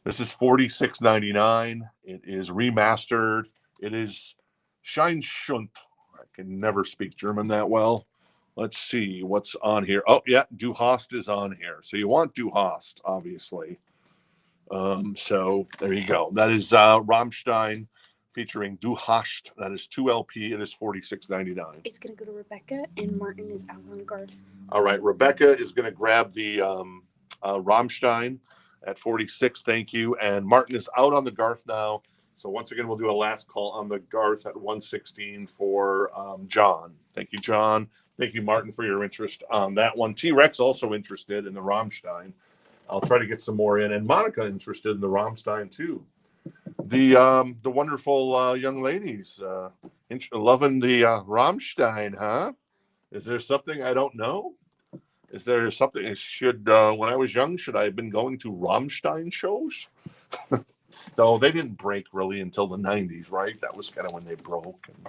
This is $46.99. It is remastered. It is Scheinschund. I can never speak German that well. Let's see what's on here. Oh, yeah, Du Hast is on here. So you want Du Hast, obviously. So there you go. That is Rammstein featuring Du Hast. That is 2 LP. It is $46.99. It's going to go to Rebecca, and Martin is out on Garth. All right, Rebecca is going to grab the Rammstein at 46. Thank you. And Martin is out on the Garth now. So once again, we'll do a last call on the Garth at 116 for John. Thank you, John. Thank you, Martin, for your interest on that one. T-Rex also interested in the Rammstein. I'll try to get some more in. And Monica interested in the Rammstein, too. The wonderful young ladies loving the Rammstein, huh? Is there something I don't know? Is there something when I was young, should I have been going to Rammstein shows? Though they didn't break really until the 90s, right? That was kind of when they broke. And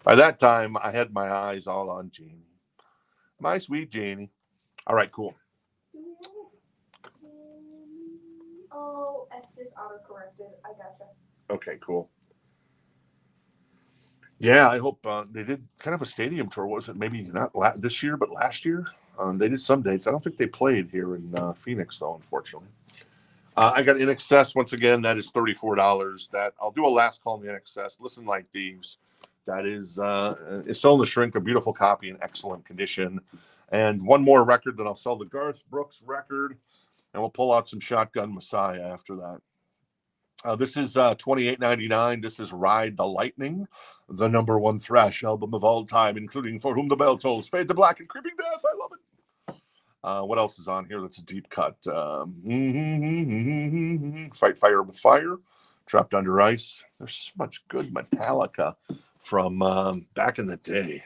by that time, I had my eyes all on Janie. My sweet Janie. All right, cool. Oh, Estes auto-corrected. I gotcha. Okay, cool. Yeah, I hope they did kind of a stadium tour. Was it maybe not this year, but last year? They did some dates. I don't think they played here in Phoenix, though, unfortunately. I got In Excess once again. That is $34. That I'll do a last call on the In Excess. Listen like these. That is it's still in the shrink, a beautiful copy in excellent condition. And one more record, then I'll sell the Garth Brooks record, and we'll pull out some Shotgun Messiah after that. This is $28.99. This is Ride the Lightning, the #1 thrash album of all time, including For Whom the Bell Tolls, Fade to Black, and Creeping Death. I love it. What else is on here that's a deep cut? Fight Fire with Fire, Trapped Under Ice. There's so much good Metallica from back in the day.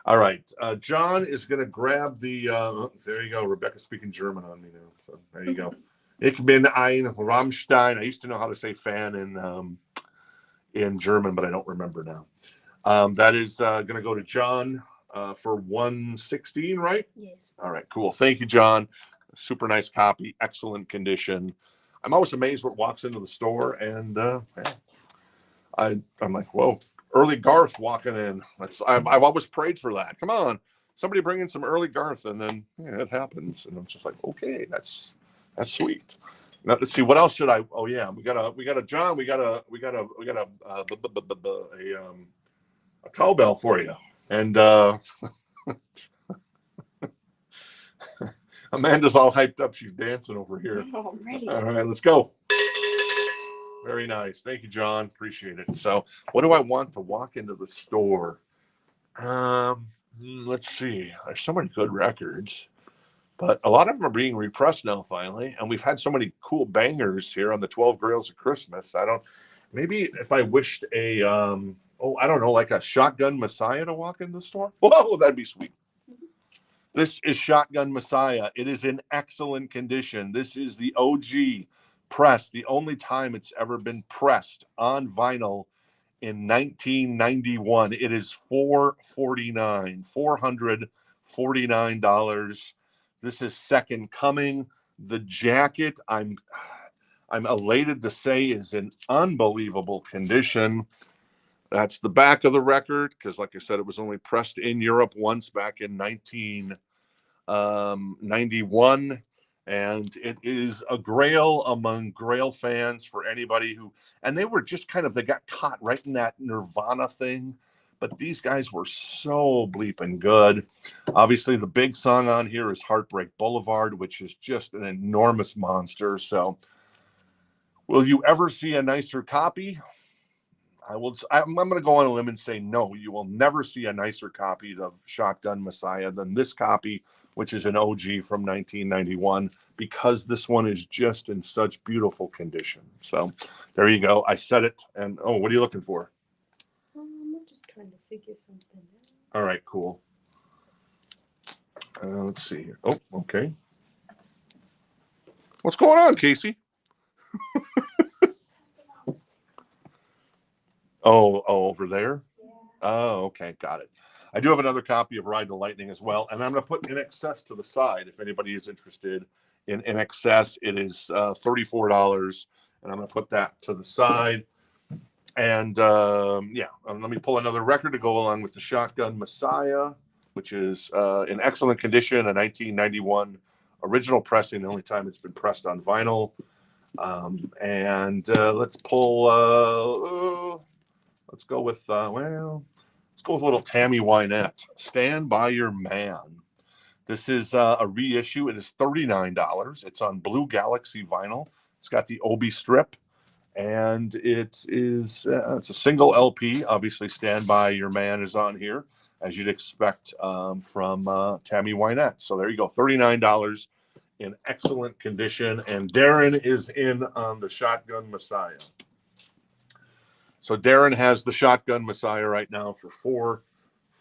All right. John is going to grab the... there you go. Rebecca's speaking German on me now. So there you go. Ich bin ein Rammstein. I used to know how to say fan in German, but I don't remember now. That is going to go to John for 116, right? Yes. All right, cool. Thank you, John. Super nice copy, excellent condition. I'm always amazed what walks into the store, and I'm like, whoa, early Garth walking in. I've always prayed for that. Come on, somebody bring in some early Garth, and then it happens, and I'm just like, okay, that's sweet. Now, let's see, what else should I? Oh yeah, we got a John. We got a cowbell for you, Yes. and Amanda's all hyped up. She's dancing over here. Oh, I'm ready. All right, let's go. Very nice. Thank you, John. Appreciate it. So what do I want to walk into the store? Let's see. There's so many good records, but a lot of them are being repressed now finally. And we've had so many cool bangers here on the 12 Grails of Christmas. Maybe if I wished I don't know, like a Shotgun Messiah to walk in the store. Whoa, that'd be sweet. This is Shotgun Messiah. It is in excellent condition. This is the OG press, the only time it's ever been pressed on vinyl in 1991. It is $449. This is Second Coming. The jacket, I'm elated to say, is in unbelievable condition. That's the back of the record, because like I said, it was only pressed in Europe once back in 1991. And it is a Grail among Grail fans for anybody and they were just they got caught right in that Nirvana thing. But these guys were so bleeping good. Obviously, the big song on here is Heartbreak Boulevard, which is just an enormous monster. So Will you ever see a nicer copy? I'm going to go on a limb and say no. You will never see a nicer copy of Shotgun Messiah than this copy, which is an OG from 1991, because this one is just in such beautiful condition. So there you go. I said it. And oh, what are you looking for? I'm just trying to figure something out. All right, cool. Let's see here. Oh, okay. What's going on, Casey? Oh, over there? Yeah. Oh, okay. Got it. I do have another copy of Ride the Lightning as well. And I'm going to put In Excess to the side if anybody is interested in Excess. It is $34. And I'm going to put that to the side. And yeah, let me pull another record to go along with the Shotgun Messiah, which is in excellent condition, a 1991 original pressing, the only time it's been pressed on vinyl. And let's pull, let's go with, let's go with a little Tammy Wynette, Stand By Your Man. This is a reissue. It is $39. It's on Blue Galaxy vinyl. It's got the Obi strip. And it is it's a single LP. Obviously, Stand By Your Man is on here, as you'd expect from Tammy Wynette. So there you go, $39 in excellent condition. And Darren is in on the Shotgun Messiah. So Darren has the Shotgun Messiah right now for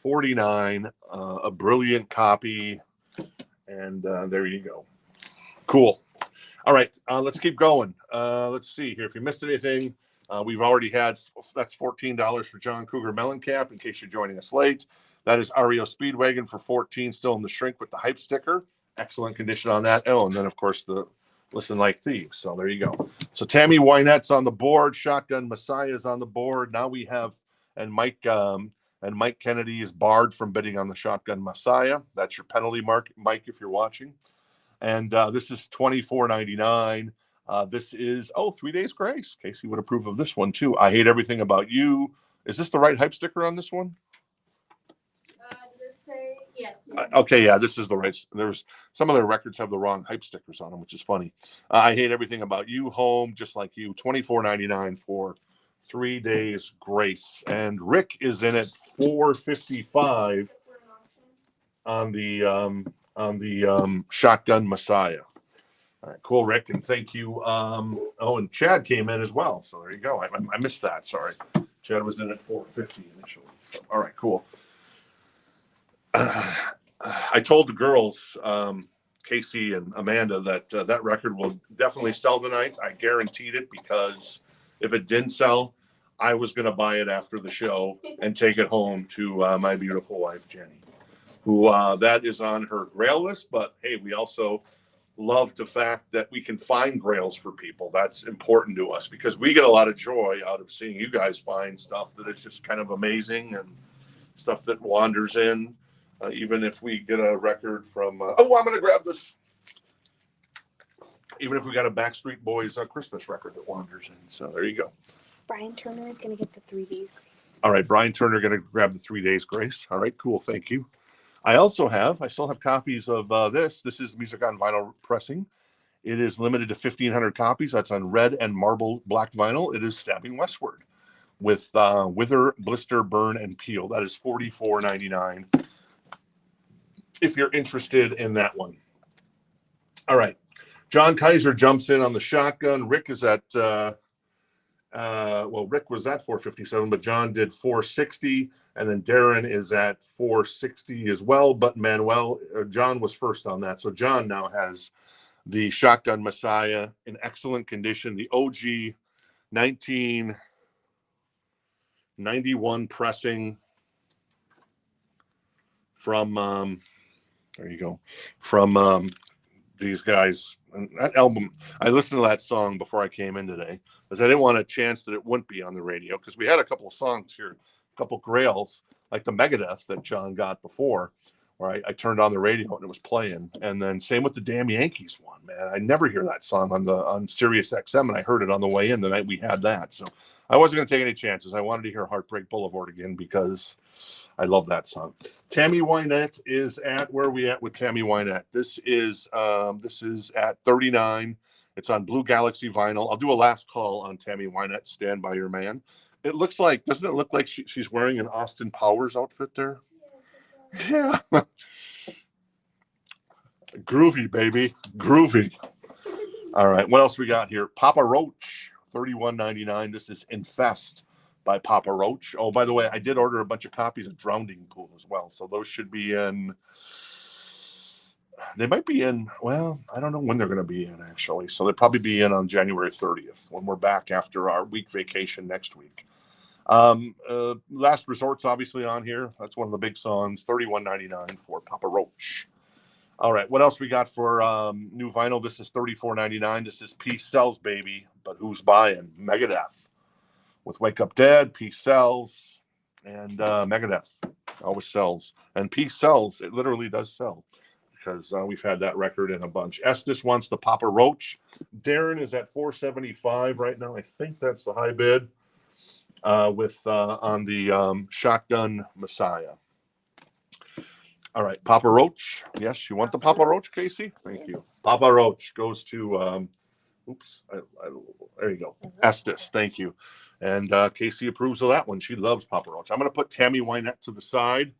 $449, a brilliant copy. And there you go. Cool. All right, let's keep going. Let's see here. If you missed anything, we've already had, that's $14 for John Cougar Mellencamp, in case you're joining us late. That is REO Speedwagon for $14, still in the shrink with the hype sticker. Excellent condition on that. Oh, and then, of course, the Listen Like Thieves. So there you go. So Tammy Wynette's on the board. Shotgun Messiah is on the board. Now we have, and Mike Kennedy is barred from bidding on the Shotgun Messiah. That's your penalty mark, Mike, if you're watching. And this is $24.99. This is, 3 Days Grace. Casey would approve of this one, too. I Hate Everything About You. Is this the right hype sticker on this one? Did it say? Yes. Okay, yeah, this is the right. There's some of their records have the wrong hype stickers on them, which is funny. I Hate Everything About You, Home, Just Like You. $24.99 for 3 Days Grace. And Rick is in at $4.55 on the Shotgun Messiah. All right, cool, Rick, and thank you. And Chad came in as well, so there you go. I missed that. Sorry, Chad was in at $4.50 initially. So, all right, cool. I told the girls, Casey and Amanda, that that record will definitely sell tonight. I guaranteed it, because if it didn't sell, I was going to buy it after the show and take it home to my beautiful wife, Jenny, who that is on her Grail list. But hey, we also love the fact that we can find Grails for people. That's important to us, because we get a lot of joy out of seeing you guys find stuff that is just kind of amazing, and stuff that wanders in. Even if we get a record from, I'm going to grab this. Even if we got a Backstreet Boys Christmas record that wanders in. So there you go. Brian Turner is going to get the 3 Days Grace. All right, Brian Turner going to grab the 3 Days Grace. All right, cool. Thank you. I still have copies of this. This is Music on Vinyl pressing. It is limited to 1,500 copies. That's on red and marble black vinyl. It is Stabbing Westward with Wither, Blister, Burn, and Peel. That is $44.99 if you're interested in that one. All right. John Kaiser jumps in on the Shotgun. Rick is at, Rick was at $4.57, but John did $4.60. And then Darren is at $4.60 as well. But John was first on that. So John now has the Shotgun Messiah in excellent condition. The OG 1991 pressing from, there you go, from these guys. And that album, I listened to that song before I came in today, because I didn't want a chance that it wouldn't be on the radio, because we had a couple of songs here, a couple of Grails, like the Megadeth that John got before, where I turned on the radio and it was playing. And then same with the Damn Yankees one, man. I never hear that song on Sirius XM, and I heard it on the way in the night we had that. So I wasn't going to take any chances. I wanted to hear Heartbreak Boulevard again, because I love that song. Tammy Wynette is at, where are we at with Tammy Wynette? This is at $39. It's on Blue Galaxy vinyl. I'll do a last call on Tammy Wynette, Stand By Your Man. It looks like, doesn't it look like she's wearing an Austin Powers outfit there? Yes, it does. Yeah. Groovy, baby. Groovy. All right. What else we got here? Papa Roach, $31.99. This is Infest by Papa Roach. Oh, by the way, I did order a bunch of copies of Drowning Pool as well. So those should be in. They might be in. Well, I don't know when they're going to be in, actually. So they'll probably be in on January 30th when we're back after our week vacation next week. Last Resort's obviously on here. That's one of the big songs. $31.99 for Papa Roach. All right, what else we got for new vinyl? This is $34.99. This is Peace Sells, baby, but who's buying? Megadeth. With Wake Up Dead, Peace Sells, and Megadeth always sells. And Peace sells. It literally does sell because we've had that record in a bunch. Estes wants the Papa Roach. Darren is at $475 right now. I think that's the high bid with on the Shotgun Messiah. All right, Papa Roach. Yes, you want the Papa Roach, Casey? Thank you. Yes. Papa Roach goes to, there you go. Estes, thank you. And Casey approves of that one. She loves Papa Roach. I'm going to put Tammy Wynette to the side.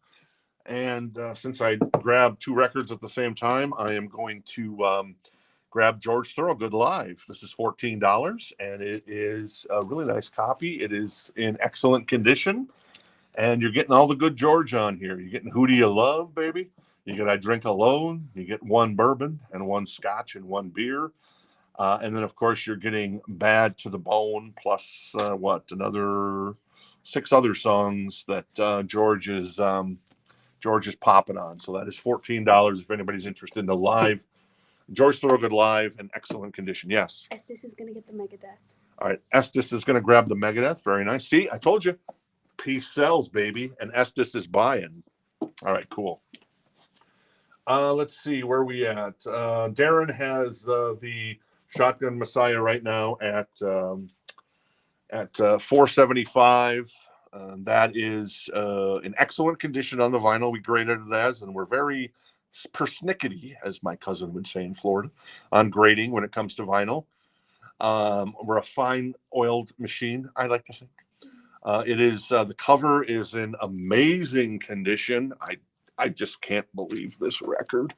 And since I grabbed two records at the same time, I am going to grab George Thorogood live. This is $14, and it is a really nice copy. It is in excellent condition. And you're getting all the good George on here. You're getting Who Do You Love, baby? You get I Drink Alone. You get one bourbon and one scotch and one beer. And then, of course, you're getting Bad to the Bone plus, another 6 other songs that George is popping on. So that is $14 if anybody's interested in the live. George Thorogood live in excellent condition. Yes. Estes is going to get the Megadeth. All right. Estes is going to grab the Megadeth. Very nice. See, I told you. Peace sells, baby, and Estes is buying. All right, cool. Let's see where we at. Darren has the Shotgun Messiah right now at $475. That is in excellent condition on the vinyl. We graded it as, and we're very persnickety, as my cousin would say in Florida, on grading when it comes to vinyl. We're a fine oiled machine, I like to think. It is the cover is in amazing condition. I just can't believe this record.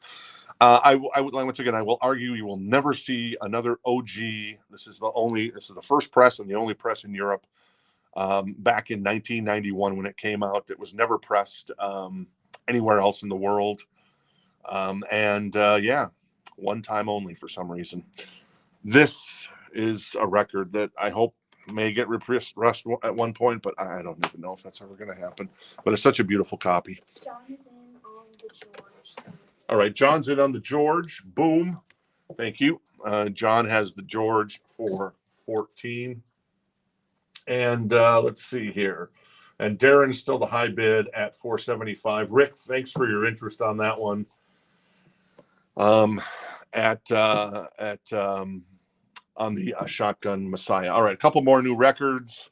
I would once again, I will argue you will never see another OG. This is the first press and the only press in Europe back in 1991 when it came out. It was never pressed anywhere else in the world. One time only for some reason. This is a record that I hope may get repressed at one point, but I don't even know if that's ever going to happen. But it's such a beautiful copy. John is in on the George. All right, John's in on the George. Boom. Thank you. John has the George for 14. And let's see here. And Darren's still the high bid at $475. Rick, thanks for your interest on that one. On the Shotgun Messiah. All right, a couple more new records.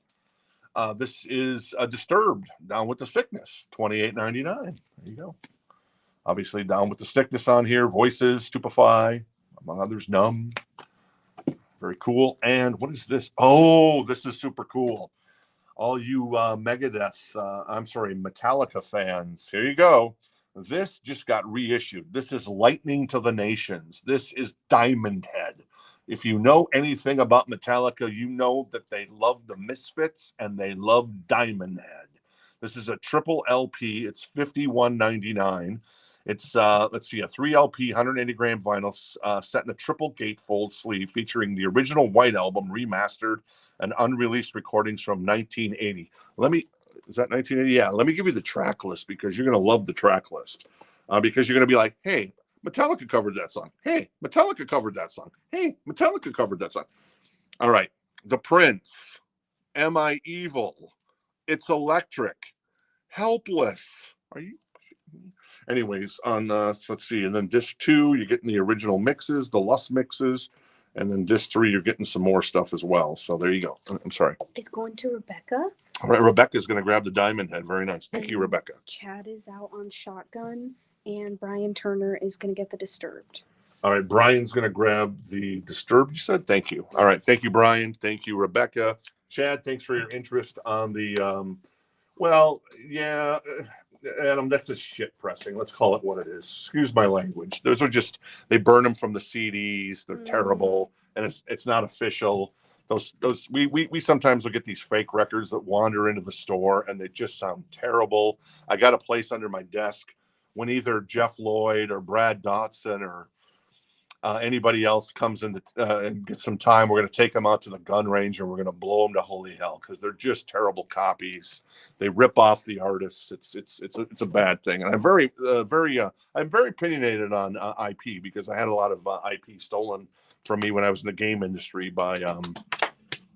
This is Disturbed, Down with the Sickness, $28.99. There you go. Obviously, Down with the Sickness on here. Voices, Stupefy, among others, Numb. Very cool. And what is this? Oh, this is super cool. All you Metallica fans, here you go. This just got reissued. This is Lightning to the Nations. This is Diamond Head. If you know anything about Metallica, you know that they love the Misfits and they love Diamond Head. This is a triple LP. It's $51.99. It's a 3 LP, 180 gram vinyl set in a triple gatefold sleeve featuring the original White Album remastered and unreleased recordings from 1980. Is that 1980? Yeah. Let me give you the track list because you're going to love the track list because you're going to be like, hey, Metallica covered that song. Hey, Metallica covered that song. Hey, Metallica covered that song. All right. The Prince. Am I Evil? It's Electric. Helpless. Are you? Anyways, on let's see. And then disc 2, you're getting the original mixes, the Lust mixes. And then disc 3, you're getting some more stuff as well. So there you go. I'm sorry. It's going to Rebecca. All right. Rebecca's going to grab the Diamond Head. Very nice. Thank you, Rebecca. Chad is out on Shotgun. And Brian Turner is going to get the Disturbed. All right, Brian's going to grab the Disturbed, you said? Thank you. All right, thank you, Brian. Thank you, Rebecca. Chad, thanks for your interest on the, well, yeah, Adam, that's a shit pressing. Let's call it what it is. Excuse my language. Those are just, they burn them from the CDs. They're terrible, and it's not official. We sometimes will get these fake records that wander into the store, and they just sound terrible. I got a place under my desk when either Jeff Lloyd or Brad Dotson or anybody else comes in and gets some time, we're going to take them out to the gun range and we're going to blow them to holy hell because they're just terrible copies. They rip off the artists. It's a bad thing, and I'm very opinionated on IP because I had a lot of IP stolen from me when I was in the game industry by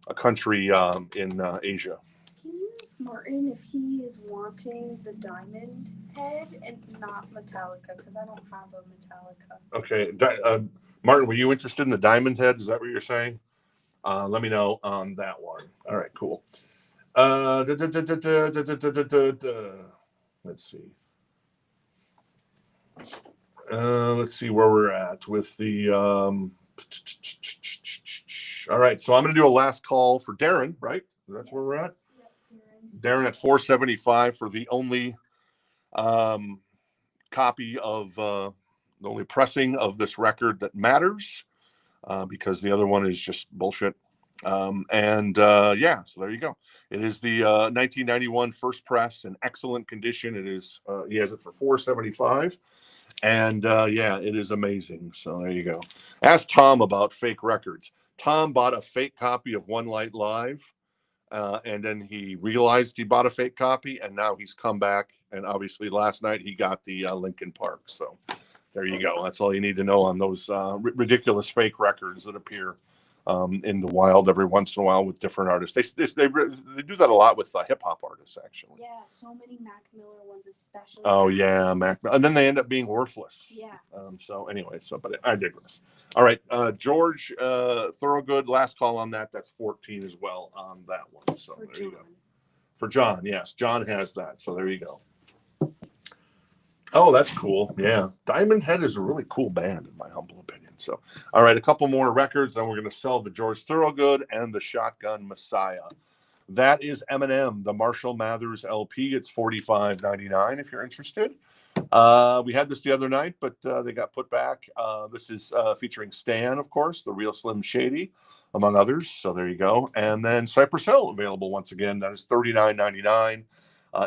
a country in Asia. Can you ask Martin if he is wanting the diamond head and not Metallica? Because I don't have a Metallica. Okay, Martin, were you interested in the diamond head? Is that what you're saying? Let me know on that one. All right, cool. Let's see. Let's see where we're at with the. All right, so I'm going to do a last call for Darren, right? That's where we're at. Yep, Darren at 475 for the only copy of the only pressing of this record that matters, because the other one is just bullshit. Yeah, so there you go. It is the 1991 first press in excellent condition. It is he has it for 475, and yeah, it is amazing. So there you go. Ask Tom about fake records. Tom bought a fake copy of One Light Live. And then he realized he bought a fake copy, and now he's come back. And obviously, last night he got the Linkin Park. So there you go. That's all you need to know on those ridiculous fake records that appear in the wild every once in a while with different artists. They do that a lot with hip hop artists, actually. Yeah, so many Mac Miller ones, especially. Oh yeah, Mac, and then they end up being worthless. Yeah. So anyway, but I digress. All right, George Thorogood, last call on that. That's 14 as well on that one. So For there John. you go. For John, yes, John has that. So there you go. Oh, that's cool. Yeah, Diamond Head is a really cool band, in my humble opinion. So, all right, a couple more records, then we're going to sell the George Thorogood and the Shotgun Messiah. That is Eminem, the Marshall Mathers LP. It's $45.99 if you're interested. We had this the other night, but they got put back. This is featuring Stan, of course, the Real Slim Shady, among others. So there you go. And then Cypress Hill available once again. That is $39.99.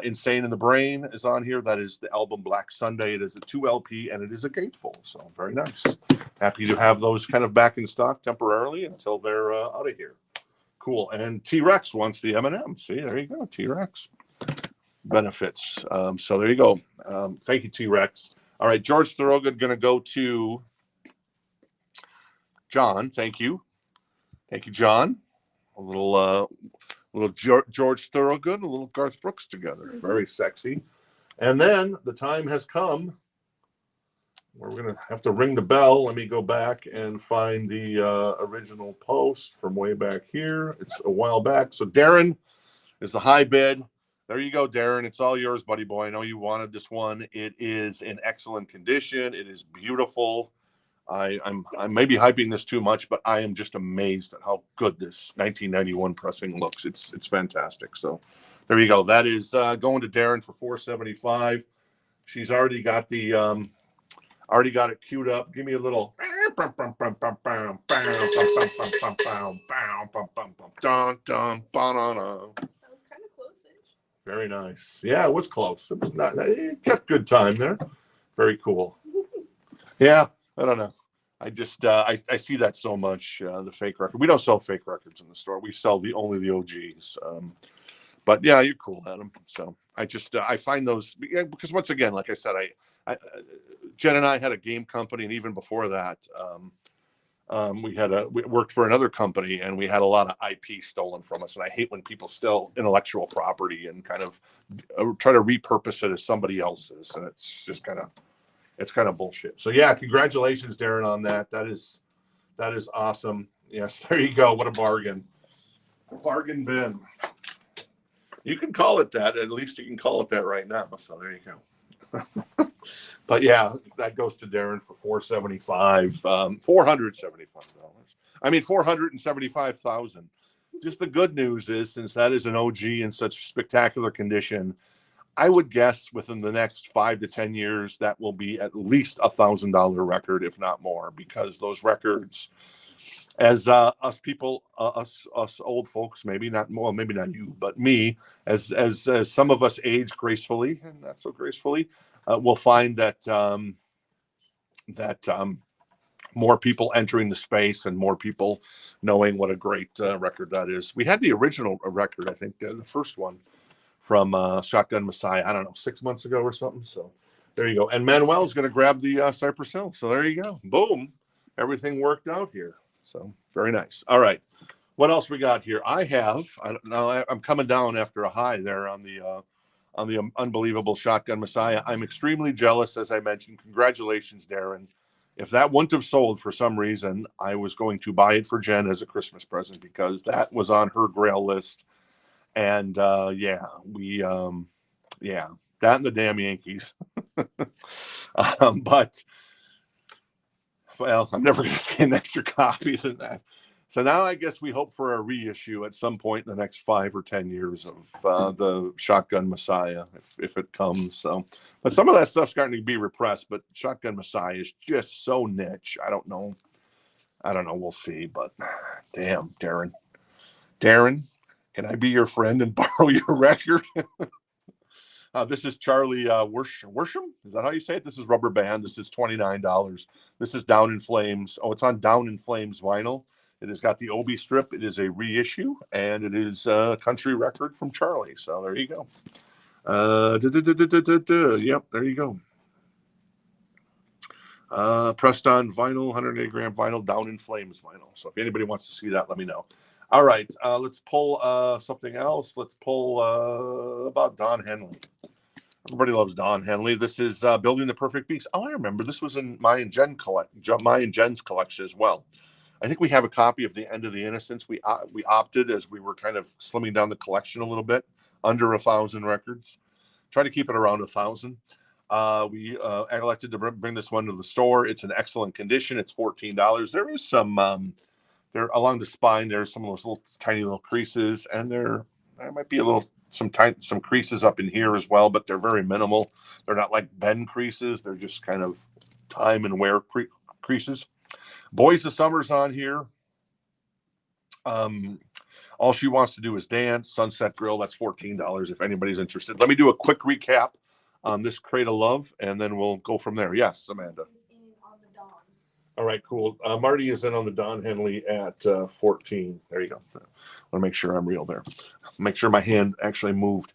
Insane in the Brain is on here. That is the album Black Sunday. It is a 2 LP and it is a gatefold. So very nice. Happy to have those kind of back in stock temporarily until they're out of here. Cool. And T-Rex wants the M&M. See, there you go. T-Rex benefits. So there you go. Thank you, T-Rex. All right, George Thorogood going to go to John. Thank you. Thank you, John. A little George Thorogood, a little Garth Brooks together. Very sexy. And then the time has come. We're going to have to ring the bell. Let me go back and find the original post from way back here. It's a while back. So Darren is the high bid. There you go, Darren. It's all yours, buddy boy. I know you wanted this one. It is in excellent condition. It is beautiful. I may be hyping this too much, but I am just amazed at how good this 1991 pressing looks. It's fantastic. So there you go. That is going to Darren for $475. She's already got the already got it queued up. Give me a little. That was kind of close-ish. Very nice. Yeah, it was close. It was not. It kept good time there. Very cool. Yeah, I don't know. I just I see that so much. The fake record. We don't sell fake records in the store. We sell only the OGs. But yeah, you're cool, Adam. So I just I find those because once again, like I said, Jen and I had a game company, and even before that, we worked for another company, and we had a lot of IP stolen from us. And I hate when people steal intellectual property and kind of try to repurpose it as somebody else's, and it's just kind of bullshit. So yeah, congratulations, Darren, on that. That is awesome. Yes, there you go. What a bargain. Bargain bin. You can call it that. At least you can call it that right now. So there you go. But yeah, that goes to Darren for $475. I mean, 475,000. Just the good news is, since that is an OG in such spectacular condition, I would guess within the next 5 to 10 years that will be at least $1,000 record, if not more, because those records, as us people, us old folks, maybe not more, maybe not you, but me, as some of us age gracefully and not so gracefully, we'll find that more people entering the space and more people knowing what a great record that is. We had the original record, I think, the first one from Shotgun Messiah, I don't know, 6 months ago or something. So there you go. And Manuel's going to grab the Cypress Hill. So there you go. Boom. Everything worked out here. So very nice. All right. What else we got here? I'm coming down after a high there on the unbelievable Shotgun Messiah. I'm extremely jealous, as I mentioned. Congratulations, Darren. If that wouldn't have sold for some reason, I was going to buy it for Jen as a Christmas present because that was on her Grail list. And that and the damn Yankees. But, well, I'm never going to see an extra copy than that. So now I guess we hope for a reissue at some point in the next 5 or 10 years of the Shotgun Messiah, if it comes. So, but some of that stuff's starting to be repressed. But Shotgun Messiah is just so niche. I don't know. We'll see. But damn, Darren, can I be your friend and borrow your record? This is Charlie Worsham. Is that how you say it? This is Rubber Band. This is $29. This is Down in Flames. Oh, it's on Down in Flames vinyl. It has got the Obi strip. It is a reissue, and it is a country record from Charlie. So there you go. Yep, there you go. Pressed on vinyl, 180 gram vinyl, Down in Flames vinyl. So if anybody wants to see that, let me know. All right, let's pull something else. Let's pull about Don Henley. Everybody loves Don Henley. This is Building the Perfect Beast. Oh, I remember. This was in my and Jen's collection as well. I think we have a copy of The End of the Innocents. We opted, as we were kind of slimming down the collection a little bit, under 1,000 records. Try to keep it around 1,000. We elected to bring this one to the store. It's in excellent condition. It's $14. There is some there along the spine. There's some of those little tiny little creases, and there might be some creases up in here as well, but they're very minimal. They're not like bend creases. They're just kind of time and wear creases. Boys of Summer's on here. All She Wants to Do Is Dance, Sunset Grill. That's $14 if anybody's interested. Let me do a quick recap on this crate of love, and then we'll go from there. Yes, Amanda. All right, cool. Marty is in on the Don Henley at 14. There you go. I want to make sure I'm real there. Make sure my hand actually moved.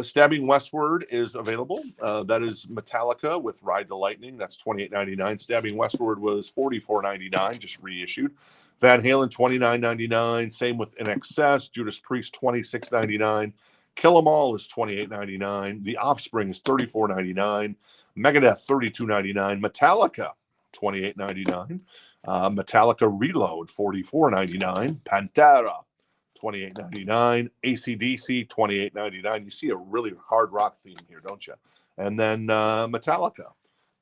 Stabbing Westward is available. That is Metallica with Ride the Lightning. That's $28.99. Stabbing Westward was $44.99, just reissued. Van Halen, $29.99. Same with In Excess. Judas Priest, $26.99. Kill 'Em All is $28.99. The Offspring is $34.99. Megadeth, $32.99. Metallica, $28.99. Metallica Reload, $44.99. Pantera, $28.99. AC/DC, $28.99. You see a really hard rock theme here, don't you? And then Metallica,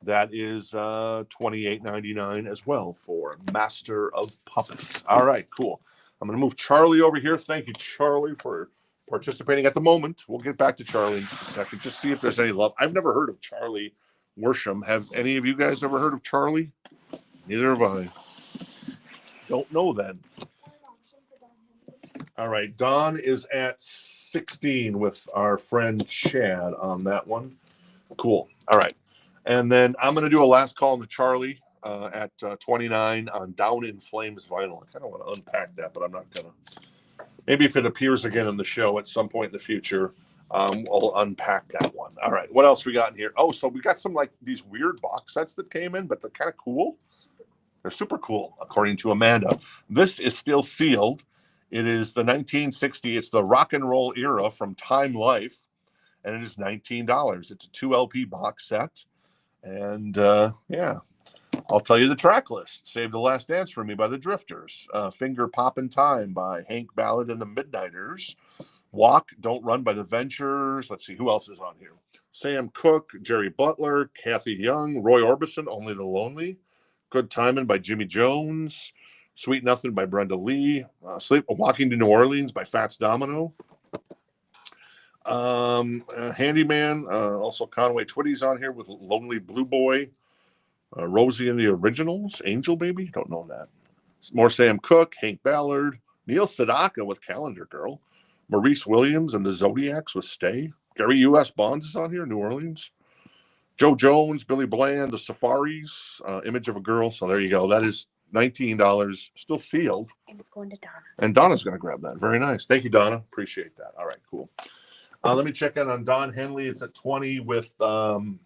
that is $28.99 as well for Master of Puppets. All right, cool. I'm going to move Charlie over here. Thank you, Charlie, for participating at the moment. We'll get back to Charlie in just a second. Just see if there's any love. I've never heard of Charlie Worsham. Have any of you guys ever heard of Charlie? Neither have I. Don't know then. All right, Don is at 16 with our friend Chad on that one. Cool. All right. And then I'm going to do a last call to Charlie at 29 on Down in Flames vinyl. I kind of want to unpack that, but I'm not going to. Maybe if it appears again in the show at some point in the future, I'll unpack that one. All right. What else we got in here? Oh, so we got some like these weird box sets that came in, but they're kind of cool. They're super cool, according to Amanda. This is still sealed. It is the 1960. It's the rock and roll era from Time Life, and it is $19. It's a 2 LP box set, and yeah, I'll tell you the track list. Save the Last Dance for Me by the Drifters. Finger Poppin' Time by Hank Ballard and the Midnighters. Walk, Don't Run by the Ventures. Let's see, who else is on here? Sam Cooke, Jerry Butler, Kathy Young, Roy Orbison, Only the Lonely. Good Timing by Jimmy Jones. Sweet Nothing by Brenda Lee. Walking to New Orleans by Fats Domino. Handyman, also Conway Twitty's on here with Lonely Blue Boy. Rosie and the Originals, Angel Baby, don't know that. More Sam Cooke, Hank Ballard, Neil Sedaka with Calendar Girl, Maurice Williams and the Zodiacs with Stay. Gary U.S. Bonds is on here, New Orleans. Joe Jones, Billy Bland, the Safaris, Image of a Girl. So there you go. That is $19, still sealed. And it's going to Donna. And Donna's going to grab that. Very nice. Thank you, Donna. Appreciate that. All right, cool. Let me check in on Don Henley. It's at 20 with Marty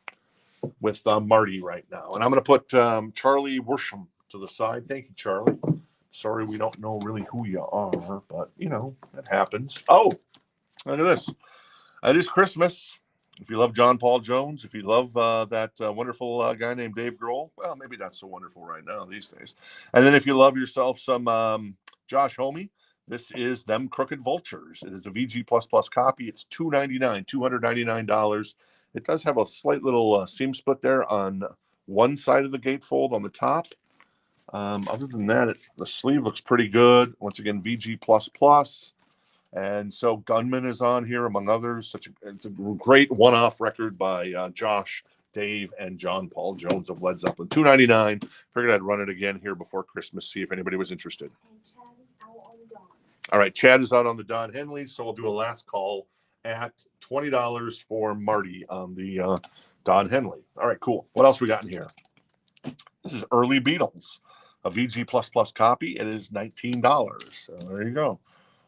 right now. And I'm going to put Charlie Worsham to the side. Thank you, Charlie. Sorry, we don't know really who you are, but, you know, it happens. Oh, look at this. It is Christmas. If you love John Paul Jones, if you love that wonderful guy named Dave Grohl, well, maybe not so wonderful right now these days. And then if you love yourself some Josh Homme, this is Them Crooked Vultures. It is a VG++ copy. It's $299. It does have a slight little seam split there on one side of the gatefold on the top. Other than that, the sleeve looks pretty good. Once again, VG++. And so Gunman is on here, among others. It's a great one-off record by Josh, Dave, and John Paul Jones of Led Zeppelin. $299. Figured I'd run it again here before Christmas, see if anybody was interested. And Chad is out on the Don. All right, Chad is out on the Don Henley, so we'll do a last call at $20 for Marty on the Don Henley. All right, cool. What else we got in here? This is Early Beatles, a VG++ copy. It is $19. So there you go.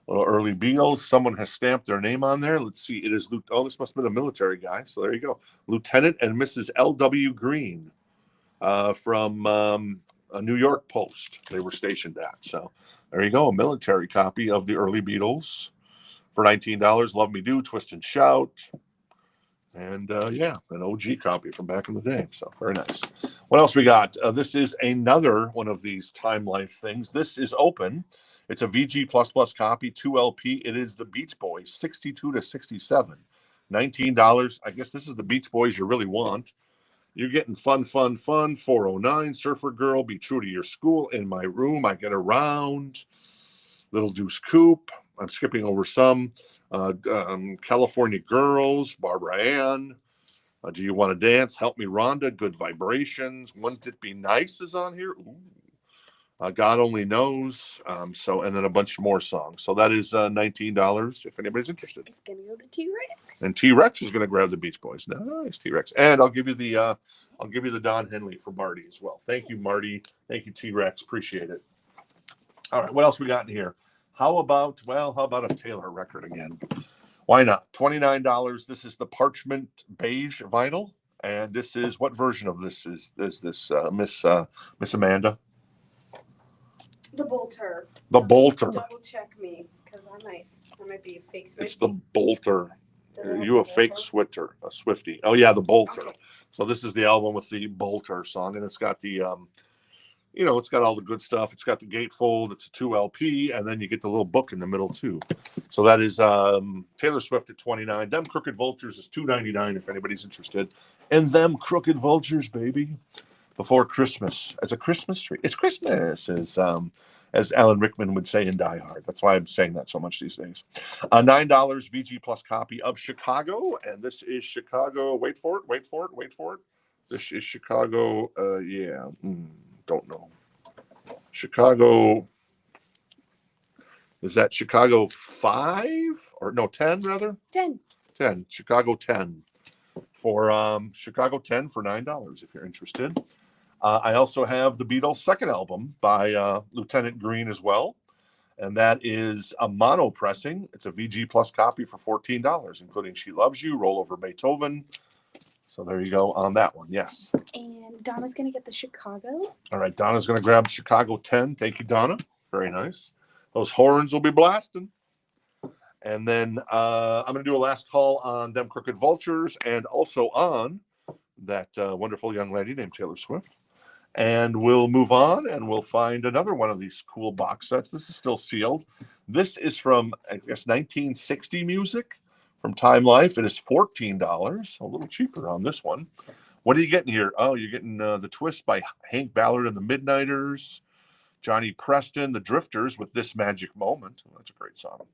Little Early Beatles. Someone has stamped their name on there. Let's see. It is, oh, this must have been a military guy. So there you go. Lieutenant and Mrs. L.W. Green from a New York post they were stationed at. So there you go. A military copy of the Early Beatles for $19. Love Me Do, Twist and Shout. And yeah, an OG copy from back in the day. So very nice. What else we got? This is another one of these Time Life things. This is open. It's a VG++ copy, 2LP. It is the Beach Boys, 62 to 67. $19. I guess this is the Beach Boys you really want. You're getting Fun, Fun, Fun, 409, Surfer Girl, Be True to Your School, In My Room, I Get Around, Little Deuce Coupe. I'm skipping over some. California Girls, Barbara Ann. Do You Want to Dance? Help Me Rhonda, Good Vibrations. Wouldn't It Be Nice is on here. Ooh. God Only Knows. And then a bunch more songs. So that is $19 if anybody's interested. It's gonna go to T-Rex. And T-Rex is going to grab the Beach Boys. Nice, T-Rex. And I'll give you the Don Henley for Marty as well. Thank you, Marty. Thank you, T-Rex. Appreciate it. All right, what else we got in here? How about a Taylor record again? Why not? $29. This is the Parchment Beige vinyl. And this is, what version of this is this Miss Amanda? The Bolter. The Bolter. Double check me, because I might be a fake Swiftie. It's the Bolter. Does it have You the a fake Bolter? a Swiftie. Oh yeah, the Bolter. Okay. So this is the album with the Bolter song, and it's got the it's got all the good stuff. It's got the gatefold. It's a 2LP, and then you get the little book in the middle too. So that is Taylor Swift at $29. Them Crooked Vultures is $299 if anybody's interested. And Them Crooked Vultures, baby, before Christmas as a Christmas tree. It's Christmas, as Alan Rickman would say in Die Hard. That's why I'm saying that so much these days. $9 VG+ copy of Chicago, and this is Chicago. Wait for it. This is Chicago. Don't know. Chicago. Is that Chicago 5 or no 10 rather? 10. 10. Chicago 10 for Chicago 10 for $9 if you're interested. I also have the Beatles' second album by Lieutenant Green as well, and that is a mono pressing. It's a VG+ copy for $14, including She Loves You, Roll Over Beethoven. So there you go on that one. Yes. And Donna's gonna get the Chicago. All right, Donna's going to grab Chicago 10. Thank you, Donna. Very nice. Those horns will be blasting. And then I'm going to do a last call on Them Crooked Vultures and also on that wonderful young lady named Taylor Swift. And we'll move on and we'll find another one of these cool box sets. This is still sealed. This is from, I guess, 1960 music from Time Life. It is $14, a little cheaper on this one. What are you getting here? Oh, you're getting The Twist by Hank Ballard and the Midnighters, Johnny Preston, the Drifters with This Magic Moment. Oh, that's a great song.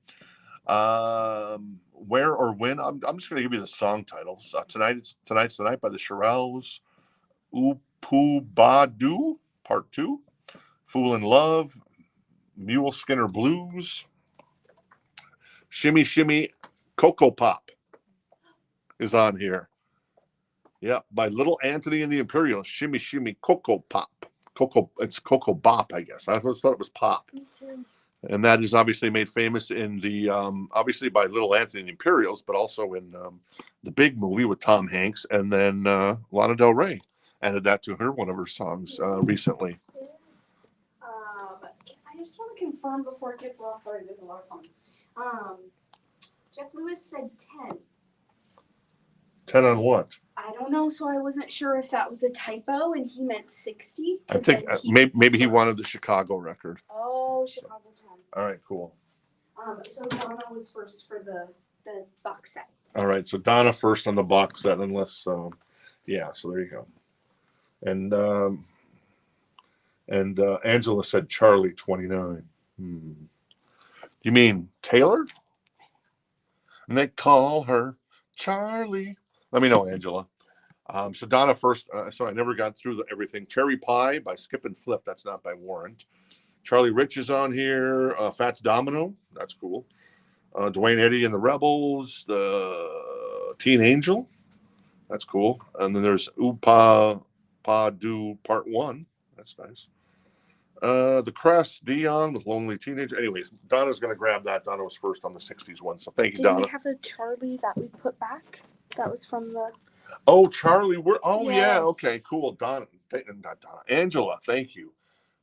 Where or When? I'm just going to give you the song titles. Tonight's the Night by the Shirelles, Oopoo Part 2, Fool in Love, Mule Skinner Blues, Shimmy Shimmy Cocoa Pop is on here. Yeah, by Little Anthony and the Imperials, Shimmy Shimmy Cocoa Pop. It's Cocoa Bop, I guess. I always thought it was Pop. Me too. And that is obviously made famous in the, obviously by Little Anthony and the Imperials, but also in the Big Movie with Tom Hanks. And then Lana Del Rey added that to one of her songs recently. I just want to confirm before it gets lost. Sorry, there's a lot of comments. Jeff Lewis said 10. 10 on what? I don't know, so I wasn't sure if that was a typo and he meant 60. I think maybe he wanted the Chicago record. Oh, Chicago 10. All right, cool. So Donna was first for the box set. All right, so Donna first on the box set, unless, yeah, so there you go. And Angela said Charlie 29. You mean Taylor? And they call her Charlie. Let me know, Angela. So Donna first. So I never got through everything. Cherry Pie by Skip and Flip. That's not by Warrant. Charlie Rich is on here. Fats Domino. That's cool. Dwayne Eddy and the Rebels. The Teen Angel. That's cool. And then there's Oopa Pa Do Part 1. That's nice. The Crest, Dion with Lonely Teenager. Anyways, Donna's going to grab that. Donna was first on the 60s one. So thank you, Donna. Did we have a Charlie that we put back? That was from the... Oh, Charlie. Yeah. Yes. Okay, cool. Donna. Not Donna. Angela. Thank you.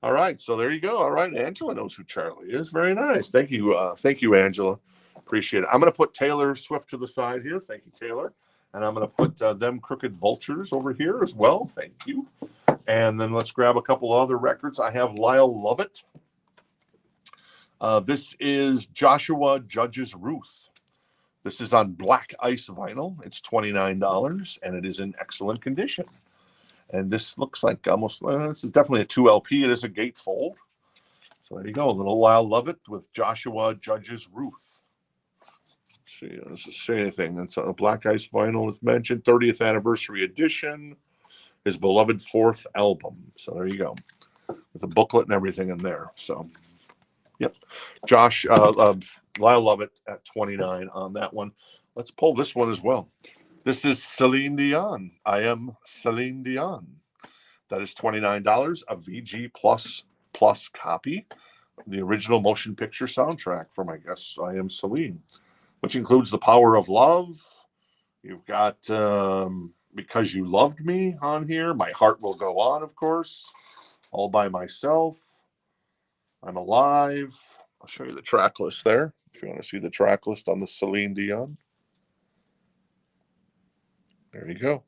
All right. So there you go. All right. Angela knows who Charlie is. Very nice. Thank you. Thank you, Angela. Appreciate it. I'm going to put Taylor Swift to the side here. Thank you, Taylor. And I'm going to put Them Crooked Vultures over here as well. Thank you. And then let's grab a couple other records. I have Lyle Lovett. This is Joshua Judge's Ruth. This is on black ice vinyl. It's $29, and it is in excellent condition. And this looks like almost, this is definitely a 2LP. It is a gatefold. So there you go, a little Lyle Lovett with Joshua Judge's Ruth. Let's see, does it say anything? It's a black ice vinyl, as mentioned, 30th anniversary edition. His beloved fourth album. So there you go, with a booklet and everything in there. So, yep, Josh, Lyle Lovett at 29 on that one. Let's pull this one as well. This is Celine Dion. I Am Celine Dion. That is $29, a VG plus copy, the original motion picture soundtrack from, I guess, I Am Celine, which includes The Power of Love. You've got Because You Loved Me on here. My Heart Will Go On, of course. All by Myself. I'm Alive. I'll show you the track list there if you want to see the track list on the Celine Dion. There you go.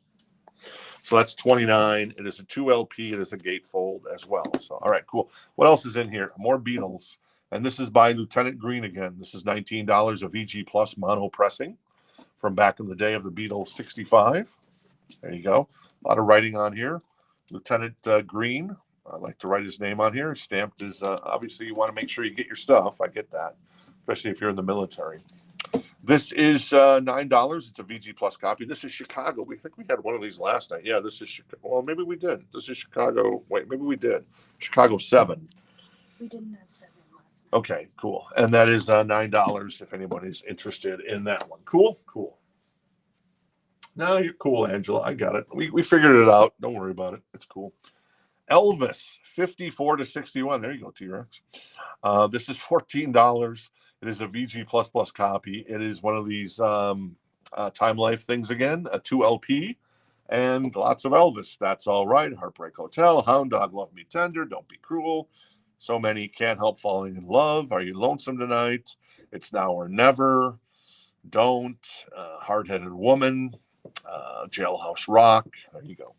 So that's $29. It is a 2LP. It is a gatefold as well. So, all right, cool. What else is in here? More Beatles. And this is by Lieutenant Green again. This is $19 a VG Plus mono pressing from back in the day of the Beatles 65. There you go. A lot of writing on here. Lieutenant Green. I like to write his name on here. Stamped is obviously you want to make sure you get your stuff. I get that, especially if you're in the military. This is $9. It's a VG Plus copy. This is Chicago. We think we had one of these last night. Yeah, this is Chicago. Well, maybe we did. This is Chicago. Wait, maybe we did. Chicago 7. We didn't have 7 last night. Okay, cool. And that is $9 if anybody's interested in that one. Cool? Cool. No, you're cool, Angela. I got it. We figured it out. Don't worry about it. It's cool. Elvis, 54 to 61. There you go, T-Rex. This is $14. It is a VG plus copy. It is one of these Time Life things again, a 2LP, and lots of Elvis. That's All Right, Heartbreak Hotel, Hound Dog, Love Me Tender, Don't Be Cruel. So many, Can't Help Falling in Love, Are You Lonesome Tonight, It's Now or Never, Don't, Hard-Headed Woman, Jailhouse Rock. There you go.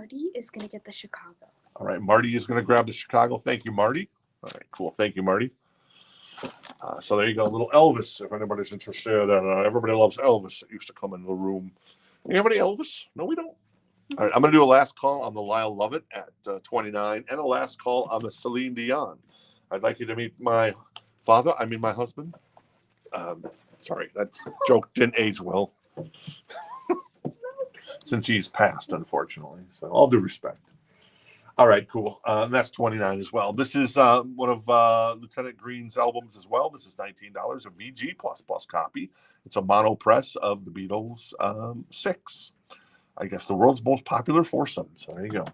Marty is gonna get the Chicago. All right, Marty is going to grab the Chicago. Thank you, Marty. All right, cool. Thank you, Marty. So there you go, little Elvis. If anybody's interested, everybody loves Elvis. It used to come in the room. You have any Elvis? No, we don't. All right, I'm going to do a last call on the Lyle Lovett at 29, and a last call on the Celine Dion. I'd like you to meet my father. I mean, my husband. Sorry, that joke didn't age well since he's passed, unfortunately. So all due respect. All right, cool. And that's 29 as well. This is one of Lieutenant Green's albums as well. This is $19, a VG++ copy. It's a mono press of the Beatles 6. I guess the world's most popular foursome. So there you go.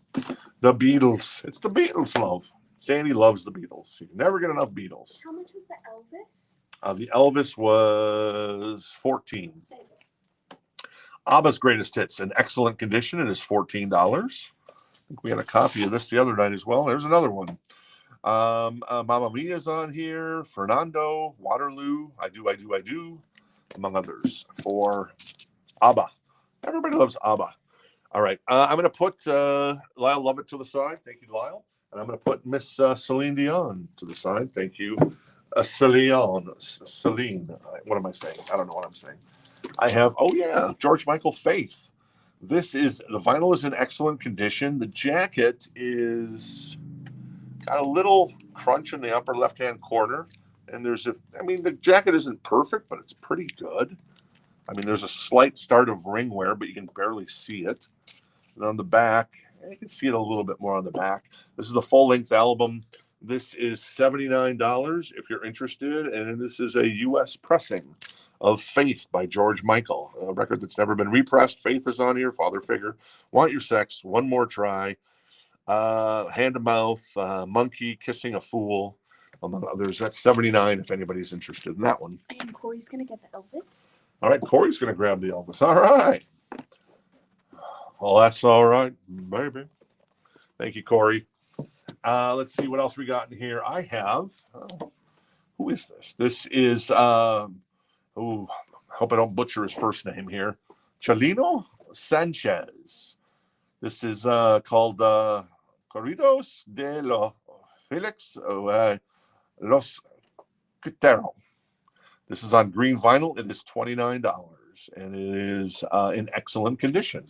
The Beatles. It's the Beatles love. Sandy loves the Beatles. You can never get enough Beatles. How much was the Elvis? The Elvis was 14. ABBA's Greatest Hits in excellent condition. It is $14. I think we had a copy of this the other night as well. There's another one. Mamma Mia's on here. Fernando, Waterloo, I Do, among others for ABBA. Everybody loves ABBA. All right. I'm going to put Lyle Lovett to the side. Thank you, Lyle. And I'm going to put Miss Celine Dion to the side. Thank you. Celine. What am I saying? I don't know what I'm saying. I have, George Michael Faith. This is, the vinyl is in excellent condition. The jacket is got a little crunch in the upper left-hand corner. And the jacket isn't perfect, but it's pretty good. I mean, there's a slight start of ring wear, but you can barely see it. And on the back, you can see it a little bit more on the back. This is the full-length album. This is $79 if you're interested. And this is a U.S. pressing of Faith by George Michael, a record that's never been repressed. Faith is on here, Father Figure, Want Your Sex, One More Try, Hand to Mouth, Monkey, Kissing a Fool, among others. That's $79 if anybody's interested in that one. And Corey's gonna get the Elvis. All right, Corey's going to grab the Elvis. All right. Well, that's all right, baby. Thank you, Corey. Let's see what else we got in here. I have, who is this? This is, I hope I don't butcher his first name here. Chalino Sanchez. This is called Corridos de los Felix Los Quintero. This is on green vinyl. It is $29, and it is in excellent condition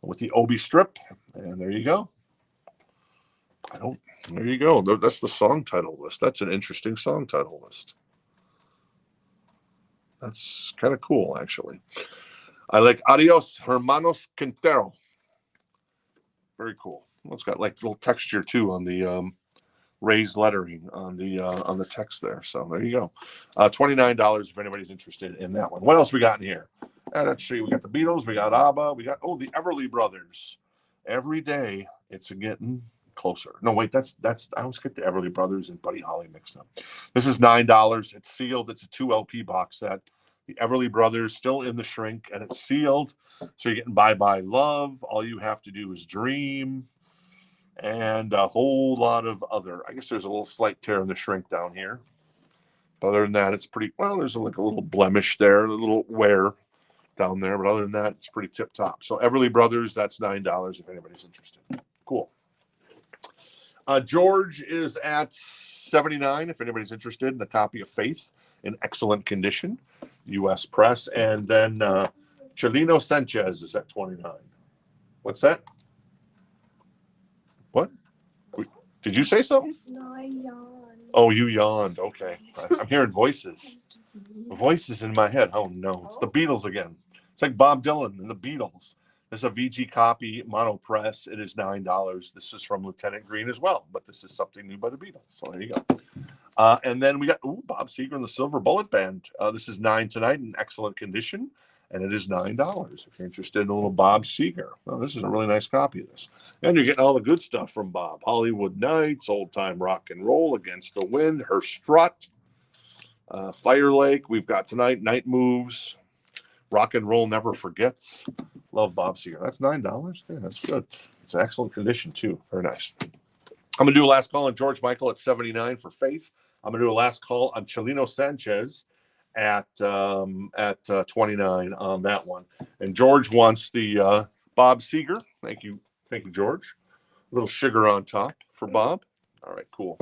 with the Obi strip. And there you go. There you go. That's the song title list. That's an interesting song title list. That's kind of cool, actually. I like Adios Hermanos Quintero. Very cool. Well, it's got like little texture too on the raised lettering on the text there. So there you go. $29 if anybody's interested in that one. What else we got in here? Let's see. We got the Beatles. We got ABBA. We got the Everly Brothers. Every day it's getting closer. No, wait. That's I always get the Everly Brothers and Buddy Holly mixed up. This is $9. It's sealed. It's a 2 LP box set. The Everly Brothers still in the shrink, and it's sealed. So you're getting Bye Bye Love. All you have to do is dream. And a whole lot of other. I guess there's a little slight tear in the shrink down here. But other than that, it's pretty well. There's like a little blemish there, a little wear down there. But other than that, it's pretty tip top. So Everly Brothers, that's $9 if anybody's interested. Cool. George is at $79 if anybody's interested in a copy of Faith in excellent condition, U.S. press. And then Chalino Sanchez is at $29. What's that? What? Did you say something? No, I yawned. Oh, you yawned. Okay. I'm hearing voices. Voices in my head. Oh, no. It's the Beatles again. It's like Bob Dylan and the Beatles. This is a VG copy, mono press. It is $9. This is from Lieutenant Green as well, but this is something new by the Beatles. So there you go. And then we got Bob Seger and the Silver Bullet Band. This is $9 tonight in excellent condition. And it is $9 if you're interested in a little Bob Seger. Well, this is a really nice copy of this. And you're getting all the good stuff from Bob. Hollywood Nights, Old Time Rock and Roll, Against the Wind, Her Strut, Fire Lake. We've got tonight, Night Moves, Rock and Roll Never Forgets. Love Bob Seger. That's $9. Yeah, that's good. It's an excellent condition, too. Very nice. I'm going to do a last call on George Michael at $79 for Faith. I'm going to do a last call on Chalino Sanchez at 29 on that one. And George wants the Bob Seger. Thank you Thank you, George. A little sugar on top for Bob. All right, cool.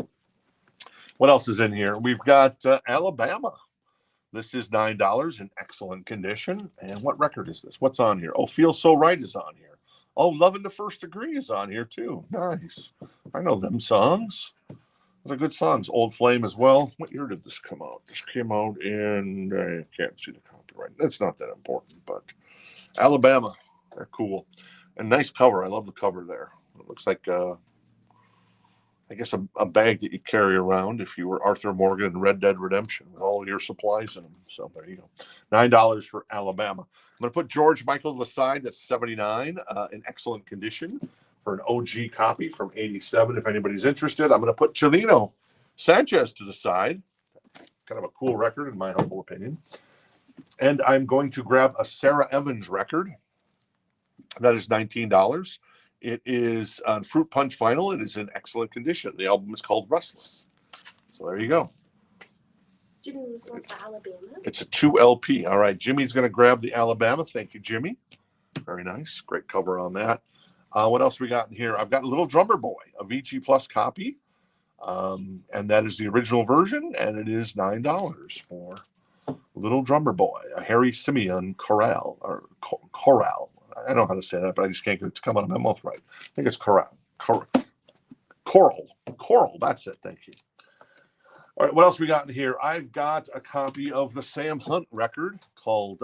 What else is in here? We've got Alabama. This is $9 in excellent condition. And what record is this? What's on here? Oh, Feel So Right is on here. Oh, Love in the First Degree is on here too. Nice. I know them songs. They're good songs. Old Flame as well. What year did this come out? This came out in, I can't see the copyright. That's not that important, but Alabama. They're cool. And nice cover. I love the cover there. It looks like I guess a bag that you carry around if you were Arthur Morgan in Red Dead Redemption with all your supplies in them. So there you go. $9 for Alabama. I'm going to put George Michael to the side. That's $79 in excellent condition for an OG copy from '87. If anybody's interested, I'm going to put Chelino Sanchez to the side. Kind of a cool record in my humble opinion. And I'm going to grab a Sarah Evans record. That is $19. It is on Fruit Punch vinyl. It is in excellent condition. The album is called Restless. So there you go. Jimmy was once for Alabama. It's a 2 LP. All right, Jimmy's going to grab the Alabama. Thank you, Jimmy. Very nice. Great cover on that. What else we got in here? I've got Little Drummer Boy, a VG Plus copy. And that is the original version, and it is $9 for Little Drummer Boy, a Harry Simeon chorale, or chorale. I don't know how to say that, but I just can't get it to come out of my mouth right. I think it's chorale. Choral. That's it. Thank you. All right, what else we got in here? I've got a copy of the Sam Hunt record called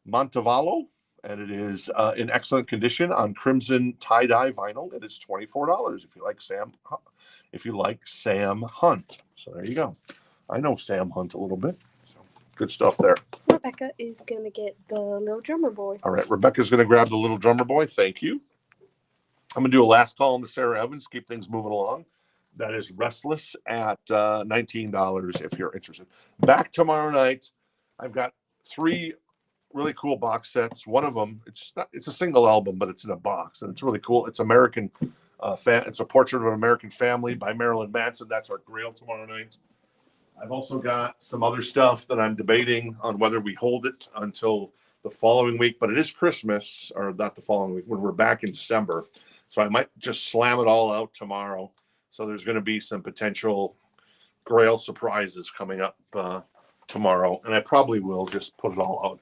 Montevallo, and it is in excellent condition on crimson tie-dye vinyl. It is $24 if you like Sam Hunt. So there you go. I know Sam Hunt a little bit. So good stuff there. Rebecca is going to get the Little Drummer Boy. All right, Rebecca's going to grab the Little Drummer Boy. Thank you. I'm going to do a last call on the Sarah Evans, keep things moving along. That is Restless at $19 if you're interested. Back tomorrow night, I've got 3 really cool box sets. One of them, it's a single album, but it's in a box, and it's really cool. It's American. It's a portrait of an American family by Marilyn Manson. That's our Grail tomorrow night. I've also got some other stuff that I'm debating on whether we hold it until the following week, but it is Christmas, or not the following week, when we're back in December. So I might just slam it all out tomorrow. So there's going to be some potential Grail surprises coming up tomorrow, and I probably will just put it all out,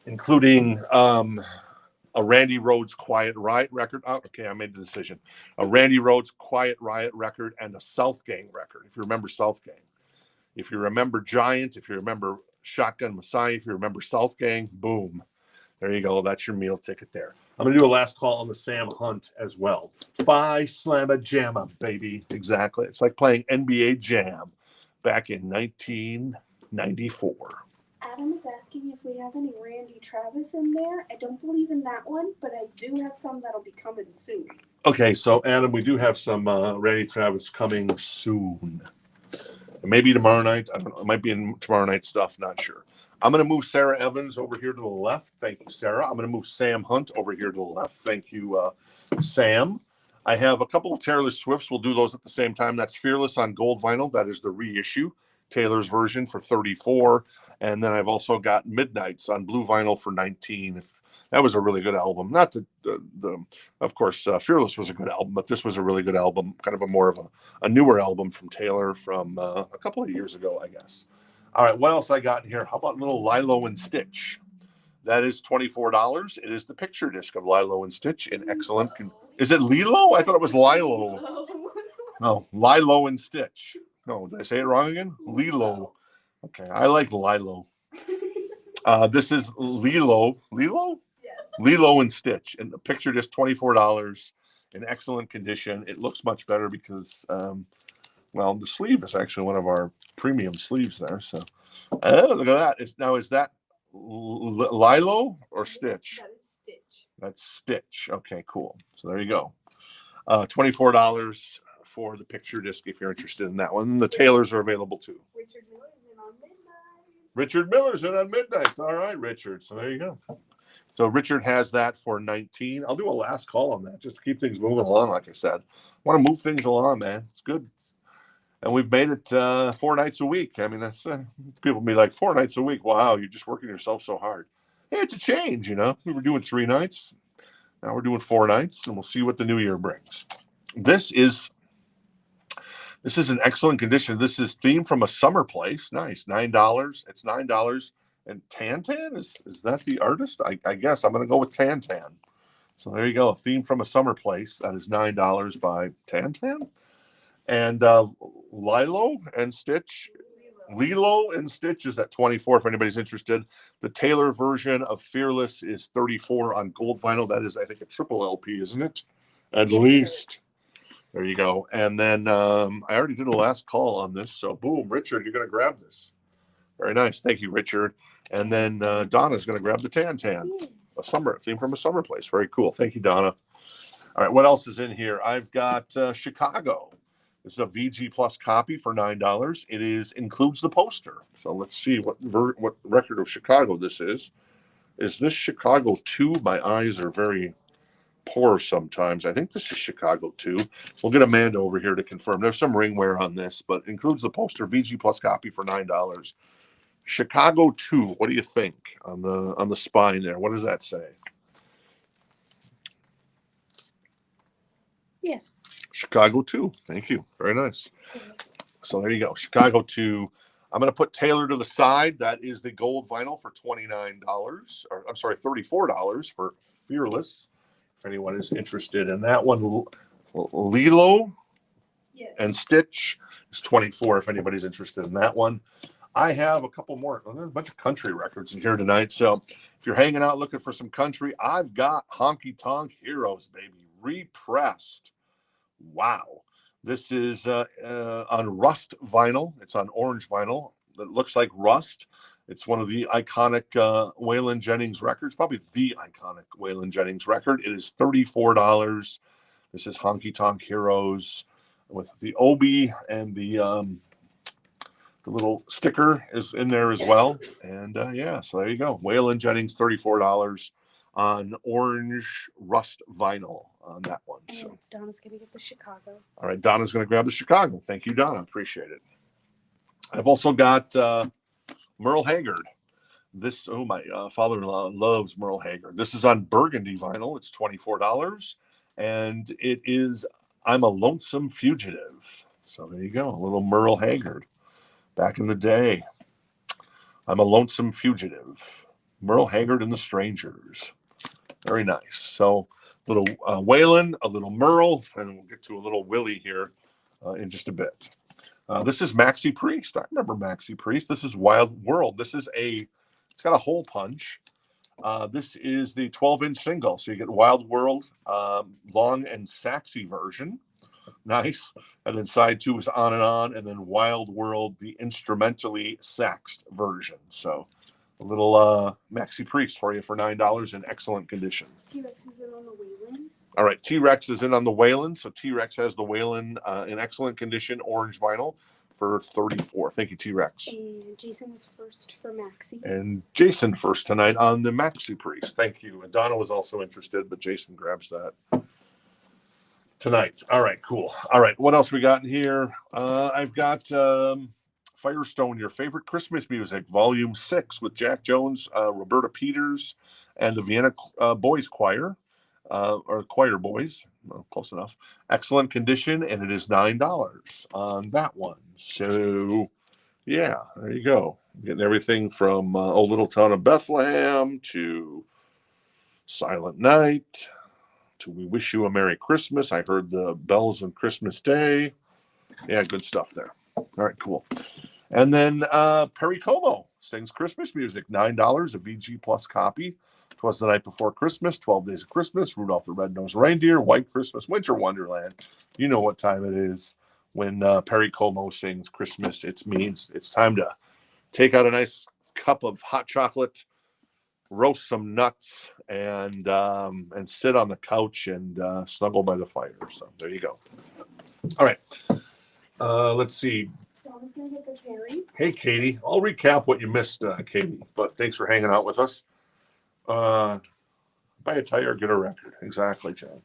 including a Randy Rhoads Quiet Riot record. Oh, okay, I made the decision. A Randy Rhoads Quiet Riot record and a South Gang record, if you remember South Gang. If you remember Giant, if you remember Shotgun Messiah, if you remember South Gang, boom. There you go. That's your meal ticket there. I'm going to do a last call on the Sam Hunt as well. Phi Slamma Jamma, baby. Exactly. It's like playing NBA Jam back in 1994. Adam is asking if we have any Randy Travis in there. I don't believe in that one, but I do have some that'll be coming soon. Okay, so Adam, we do have some Randy Travis coming soon. Maybe tomorrow night. I don't know. It might be in tomorrow night stuff. Not sure. I'm going to move Sarah Evans over here to the left. Thank you, Sarah. I'm going to move Sam Hunt over here to the left. Thank you, Sam. I have a couple of Taylor Swifts. We'll do those at the same time. That's Fearless on gold vinyl. That is the reissue. Taylor's version for $34. And then I've also got Midnights on blue vinyl for $19. That was a really good album. Not of course, Fearless was a good album, but this was a really good album, kind of a more of a newer album from Taylor from a couple of years ago, I guess. All right, what else I got in here? How about little Lilo and Stitch? That is $24. It is the picture disc of Lilo and Stitch in excellent. Is it Lilo? I thought it was Lilo. No, Lilo and Stitch. No, did I say it wrong again? Lilo. Okay, I like Lilo. This is Lilo. Lilo? Yes. Lilo and Stitch. And the picture disc, $24 in excellent condition. It looks much better because, well, the sleeve is actually one of our premium sleeves there. So, look at that. Is that Lilo or Stitch? That is Stitch. That's Stitch. Okay, cool. So there you go. $24 for the picture disc if you're interested in that one. The Taylors are available too. Richard Miller's in on Midnight. Richard Miller's in on Midnights. All right, Richard. So there you go. So Richard has that for $19. I'll do a last call on that just to keep things moving along. Like I said, I want to move things along, man. It's good. And we've made it 4 nights a week. I mean, that's people be like, 4 nights a week. Wow, you're just working yourself so hard. Hey, it's a change, you know. We were doing 3 nights. Now we're doing 4 nights, and we'll see what the new year brings. This is in excellent condition. This is themed from a summer place. Nice, $9. It's $9. And Tantan is that the artist? I guess I'm going to go with Tantan. So there you go, a theme from a summer place. That is $9 by Tantan. And Lilo and Stitch is at $24 if anybody's interested. The Taylor version of Fearless is $34 on gold vinyl. That is, I think, a triple LP, isn't it? At least. There you go. And then I already did a last call on this. So boom, Richard, you're going to grab this. Very nice. Thank you, Richard. And then Donna's going to grab the Tantan. A summer theme from a summer place. Very cool. Thank you, Donna. All right, what else is in here? I've got Chicago. This is a VG Plus copy for $9. It includes the poster. So let's see what record of Chicago this is. Is this Chicago 2? My eyes are very poor sometimes. I think this is Chicago 2. We'll get Amanda over here to confirm. There's some ring wear on this, but includes the poster, VG Plus copy for $9. Chicago 2. What do you think on the spine there? What does that say? Yes. Chicago 2. Thank you. Very nice. So there you go. Chicago 2. I'm going to put Taylor to the side. That is the gold vinyl for $29. Or I'm sorry, $34 for Fearless. If anyone is interested in that one, Lilo and Stitch is $24 if anybody's interested in that one. I have a couple more. There's a bunch of country records in here tonight. So if you're hanging out looking for some country, I've got Honky Tonk Heroes, baby, repressed. Wow. This is on rust vinyl. It's on orange vinyl. It looks like rust. It's one of the iconic Waylon Jennings records, probably the iconic Waylon Jennings record. It is $34. This is Honky Tonk Heroes with the Obi, and the little sticker is in there as well. And yeah, so there you go. Waylon Jennings, $34 on orange rust vinyl on that one. And so Donna's going to get the Chicago. All right, Donna's going to grab the Chicago. Thank you, Donna. Appreciate it. I've also got Merle Haggard. This, my father-in-law loves Merle Haggard. This is on burgundy vinyl. It's $24. And it is I'm a Lonesome Fugitive. So there you go. A little Merle Haggard. Back in the day. I'm a Lonesome Fugitive. Merle Haggard and the Strangers. Very nice. So a little Waylon, a little Merle, and we'll get to a little Willie here in just a bit. This is Maxi Priest. I remember Maxi Priest. This is Wild World. It's got a hole punch. This is the 12-inch single. So you get Wild World, long and saxy version. Nice. And then side 2 is On, and then Wild World, the instrumentally saxed version. So a little Maxi Priest for you for $9 in excellent condition. T-Rex is in on the Waylon. All right, T-Rex is in on the Waylon. So T-Rex has the Waylon in excellent condition, orange vinyl for $34. Thank you, T-Rex. And Jason was first for Maxi. And Jason first tonight on the Maxi Priest. Thank you. And Donna was also interested, but Jason grabs that tonight. All right, cool. All right, what else we got in here? I've got Firestone, Your Favorite Christmas Music, Volume 6 with Jack Jones, Roberta Peters, and the Vienna Boys Choir, or Choir Boys. Well, close enough. Excellent condition, and it is $9 on that one. So, yeah, there you go. Getting everything from O Little Town of Bethlehem to Silent Night to We Wish You a Merry Christmas. I heard the bells on Christmas Day. Yeah, good stuff there. All right, cool. And then Perry Como sings Christmas music, $9, a VG Plus copy. 'Twas the Night Before Christmas, 12 Days of Christmas, Rudolph the Red-Nosed Reindeer, White Christmas, Winter Wonderland. You know what time it is when Perry Como sings Christmas. It means it's time to take out a nice cup of hot chocolate, roast some nuts, and sit on the couch and snuggle by the fire. So there you go. All right. Let's see. Donna's going to get the Perry. Hey, Katie. I'll recap what you missed, Katie, but thanks for hanging out with us. Buy a tire, get a record. Exactly, John.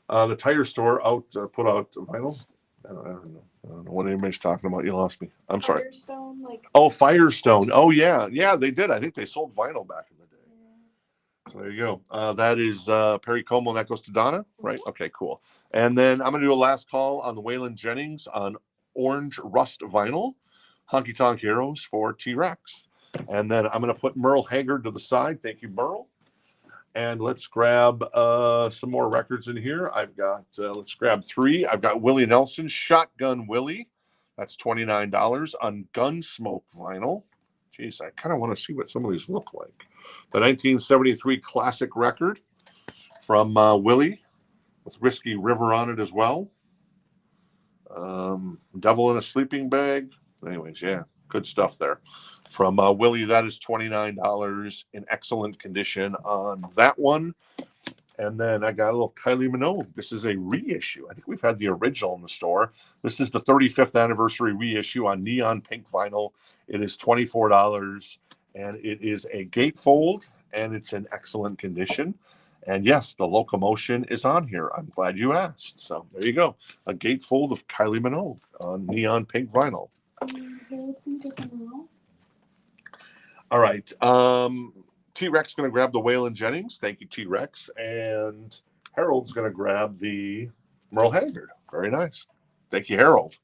The tire store put out vinyl. I don't know what anybody's talking about. You lost me. I'm sorry. Firestone, Oh, Firestone. Oh, yeah. Yeah, they did. I think they sold vinyl back in the day. Yes. So there you go. That is Perry Como, and that goes to Donna, right? Okay, cool. And then I'm going to do a last call on the Waylon Jennings on orange rust vinyl, Honky Tonk Heroes for T-Rex. And then I'm going to put Merle Haggard to the side. Thank you, Merle. And let's grab some more records in here. I've got, let's grab 3. I've got Willie Nelson, Shotgun Willie. That's $29 on Gunsmoke vinyl. Jeez, I kind of want to see what some of these look like. The 1973 classic record from Willie with Whiskey River on it as well. Devil in a Sleeping Bag. Anyways, yeah, good stuff there. From Willie, that is $29 in excellent condition on that one. And then I got a little Kylie Minogue. This is a reissue. I think we've had the original in the store. This is the 35th anniversary reissue on neon pink vinyl. It is $24, and it is a gatefold, and it's in excellent condition. And yes, the locomotion is on here. I'm glad you asked. So there you go. A gatefold of Kylie Minogue on neon pink vinyl. All right. T-Rex going to grab the Waylon Jennings. Thank you, T-Rex. And Harold's going to grab the Merle Haggard. Very nice. Thank you, Harold.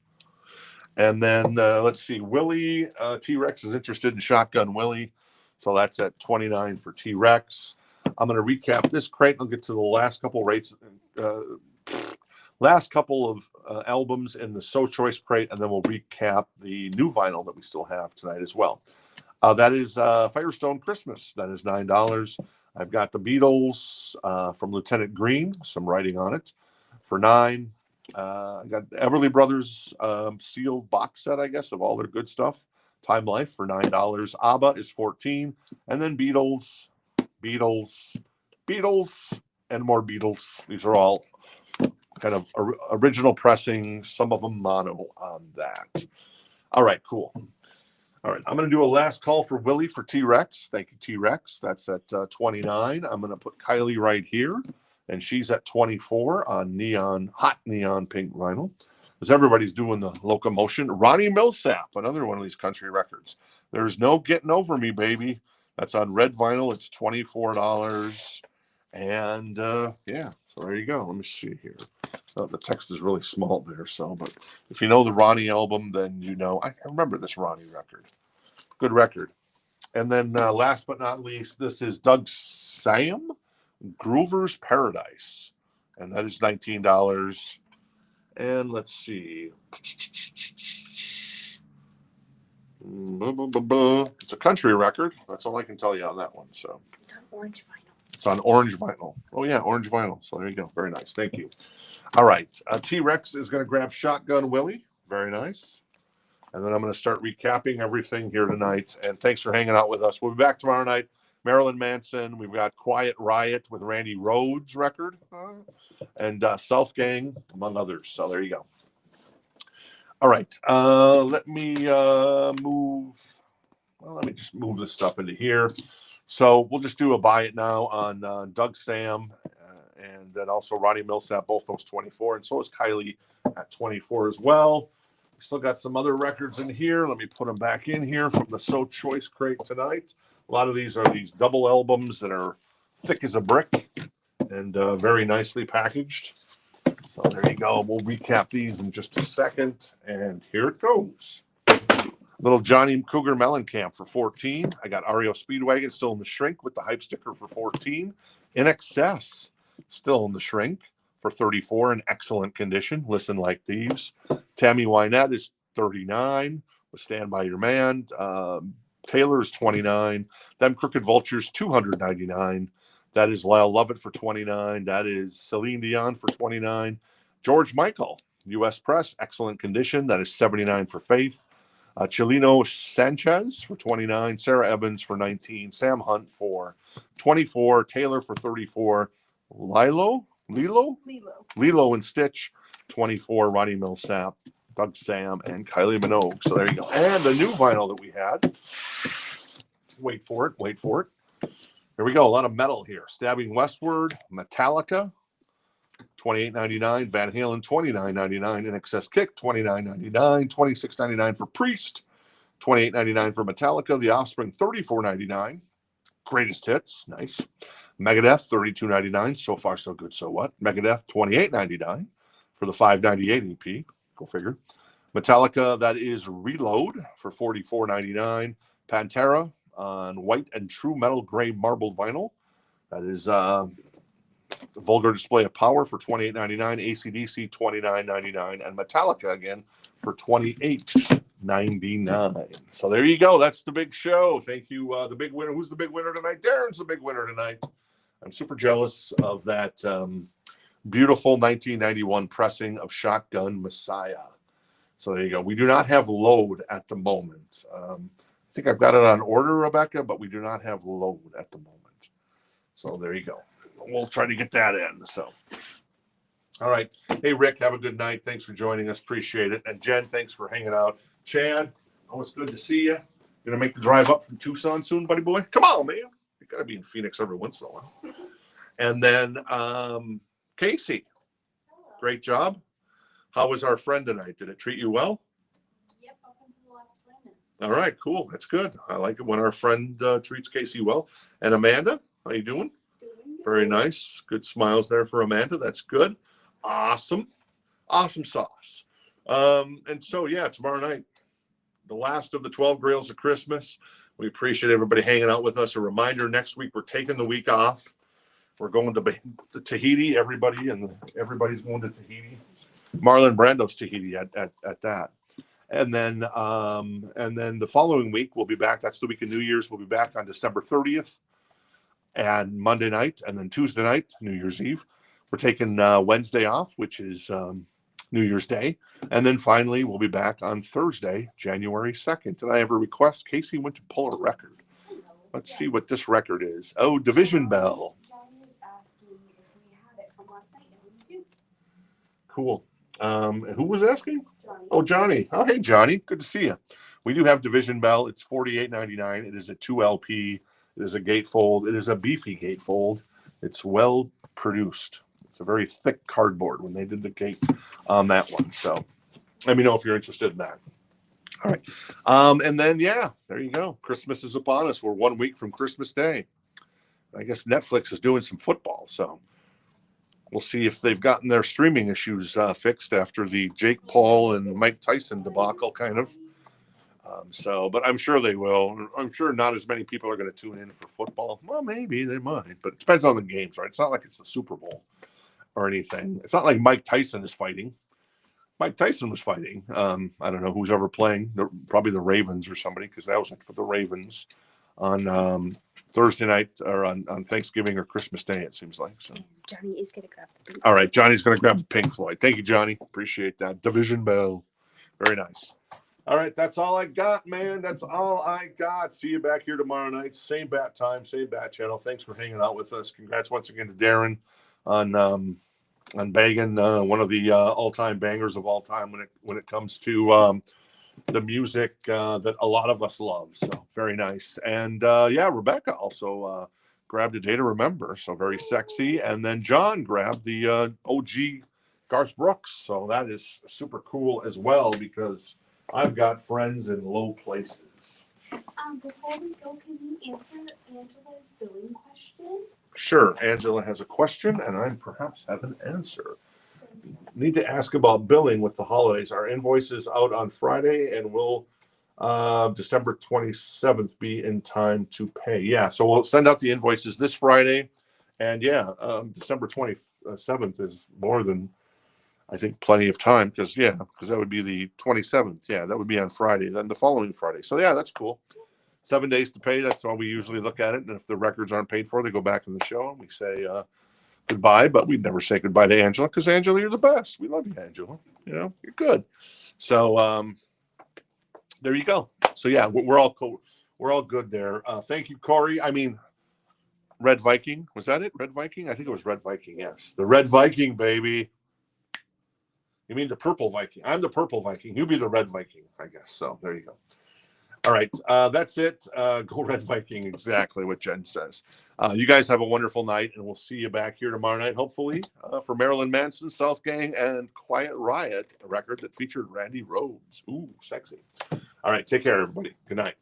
And then let's see. Willie, T-Rex is interested in Shotgun Willie. So that's at $29 for T-Rex. I'm going to recap this crate. I'll get to the last couple rates. Last couple of albums in the So Choice crate, and then we'll recap the new vinyl that we still have tonight as well. That is Firestone Christmas. That is $9. I've got the Beatles from Lieutenant Green, some writing on it, for $9. I got the Everly Brothers sealed box set, I guess, of all their good stuff. Time Life for $9. ABBA is $14. And then Beatles, and more Beatles. These are all kind of original pressings, some of them mono on that. All right, cool. All right, I'm going to do a last call for Willie for T-Rex. Thank you, T-Rex. That's at $29. I'm going to put Kylie right here, and she's at $24 on hot neon pink vinyl. As everybody's doing the locomotion. Ronnie Millsap, another one of these country records. There's no getting over me, baby. That's on red vinyl. It's $24. And yeah, so there you go. Let me see here. The text is really small there, so, but if you know the Ronnie album, then you know. I remember this Ronnie record. Good record. And then last but not least, this is Doug Sam, Groover's Paradise. And that is $19. And let's see. It's a country record. That's all I can tell you on that one. So It's on orange vinyl. It's on orange vinyl. Oh, yeah, orange vinyl. So there you go. Very nice. Thank you. All right. T-Rex is going to grab Shotgun Willie. Very nice. And then I'm going to start recapping everything here tonight. And thanks for hanging out with us. We'll be back tomorrow night. Marilyn Manson. We've got Quiet Riot with Randy Rhoads record. And South Gang, among others. So there you go. All right. Let me move. Well, let me just move this stuff into here. So we'll just do a buy it now on Doug Sam and then also Ronnie Millsap, both those 24. And so is Kylie at 24 as well. Still got some other records in here. Let me put them back in here from the So Choice crate tonight. A lot of these are these double albums that are thick as a brick and very nicely packaged. So there you go. We'll recap these in just a second. And here it goes. Little Johnny Cougar Mellencamp for $14. I got REO Speedwagon still in the shrink with the hype sticker for $14. In Excess still in the shrink for $34 in excellent condition. Listen Like Thieves. Tammy Wynette is $39 with Stand By Your Man. Taylor is $29. Them Crooked Vultures $299. That is Lyle Lovett for $29. That is Celine Dion for $29. George Michael, U.S. Press, excellent condition. That is $79 for Faith. Chileno Sanchez for $29. Sarah Evans for $19. Sam Hunt for $24. Taylor for $34. Lilo and Stitch, $24. Ronnie Millsap, Doug Sam, and Kylie Minogue. So there you go. And the new vinyl that we had. Wait for it. Here we go. A lot of metal here. Stabbing Westward, Metallica, $28.99. Van Halen, $29.99. In Excess Kick, $29.99. $26.99 for Priest, $28.99 for Metallica. The Offspring, $34.99. Greatest Hits, nice. Megadeth, $32.99. So far, so good. So what? Megadeth, $28.99 for the 598 EP. Go figure. Metallica, that is Reload for $44.99. Pantera on white and true metal gray marbled vinyl. That is the Vulgar Display of Power for $28.99. AC/DC, $29.99. And Metallica again for $28.99. So there you go. That's the big show. Thank you. The big winner. Who's the big winner tonight? Darren's the big winner tonight. I'm super jealous of that beautiful 1991 pressing of Shotgun Messiah. So there you go. We do not have load at the moment. I think I've got it on order, Rebecca, but we do not have load at the moment. So there you go. We'll try to get that in. So, all right. Hey, Rick, have a good night. Thanks for joining us. Appreciate it. And Jen, thanks for hanging out. Chad, always good to see you. Gonna make the drive up from Tucson soon, buddy boy. Come on, man. You gotta be in Phoenix every once in a while. And then Casey, great job. How was our friend tonight? Did it treat you well? Yep, up until the last 20 minutes. All right, cool. That's good. I like it when our friend treats Casey well. And Amanda, how you doing? Very nice. Good smiles there for Amanda. That's good. Awesome. Awesome sauce. And so, yeah, tomorrow night, the last of the 12 Grails of Christmas. We appreciate everybody hanging out with us. A reminder, next week we're taking the week off. We're going to Tahiti. Everybody's going to Tahiti. Marlon Brando's Tahiti at that. And then the following week we'll be back. That's the week of New Year's. We'll be back on December 30th and Monday night, and then Tuesday night, New Year's Eve. We're taking Wednesday off, which is New Year's Day. And then finally, we'll be back on Thursday, January 2nd. Did I have a request? Casey went to pull a record. Let's see what this record is. Oh, Division Bell. Johnny was asking if we had it from last night, and we do. Cool. Who was asking? Johnny. Oh, Johnny. Oh, hey, Johnny. Good to see you. We do have Division Bell. It's $48.99. It is a 2 LP. It is a gatefold. It is a beefy gatefold. It's well produced. It's a very thick cardboard when they did the gate on that one. So let me know if you're interested in that. All right. And then, yeah, there you go. Christmas is upon us. We're 1 week from Christmas Day. I guess Netflix is doing some football. So we'll see if they've gotten their streaming issues fixed after the Jake Paul and Mike Tyson debacle, kind of. But I'm sure they will. I'm sure not as many people are going to tune in for football. Well, maybe they might, but it depends on the games, right? It's not like it's the Super Bowl or anything. It's not like Mike Tyson is fighting. Mike Tyson was fighting. I don't know who's ever playing. Probably the Ravens or somebody, because that was for the Ravens on Thursday night or on Thanksgiving or Christmas Day, it seems like. So Johnny is going to grab the Pink all right, Johnny's going to grab the Pink Floyd. Thank you, Johnny. Appreciate that. Division Bell. Very nice. All right, that's all I got, man. That's all I got. See you back here tomorrow night. Same bat time, same bat channel. Thanks for hanging out with us. Congrats once again to Darren on banging one of the all-time bangers of all time when it comes to the music that a lot of us love. So very nice. And yeah, Rebecca also grabbed A Day to Remember. So very sexy. And then John grabbed the OG Garth Brooks. So that is super cool as well, because I've got friends in low places. Before we go, can you answer Angela's billing question? Sure. Angela has a question, and I perhaps have an answer. Need to ask about billing with the holidays. Our invoice is out on Friday, and will December 27th be in time to pay? Yeah, so we'll send out the invoices this Friday. And yeah, December 27th is more than, I think, plenty of time, because that would be the 27th. Yeah, that would be on Friday, then the following Friday. So yeah, that's cool. 7 days to pay. That's how we usually look at it. And if the records aren't paid for, they go back in the show and we say goodbye. But we'd never say goodbye to Angela, because Angela, you're the best. We love you, Angela. You know, you're good. So there you go. So yeah, we're all cool. We're all good there. Thank you, Corey. I mean, Red Viking. Was that it? Red Viking? I think it was Red Viking. Yes, the Red Viking, baby. You mean the Purple Viking? I'm the Purple Viking. You be the Red Viking, I guess. So there you go. All right, that's it. Go Red Viking, exactly what Jen says. You guys have a wonderful night, and we'll see you back here tomorrow night, hopefully, for Marilyn Manson, South Gang, and Quiet Riot, a record that featured Randy Rhoads. Ooh, sexy. All right, take care, everybody. Good night.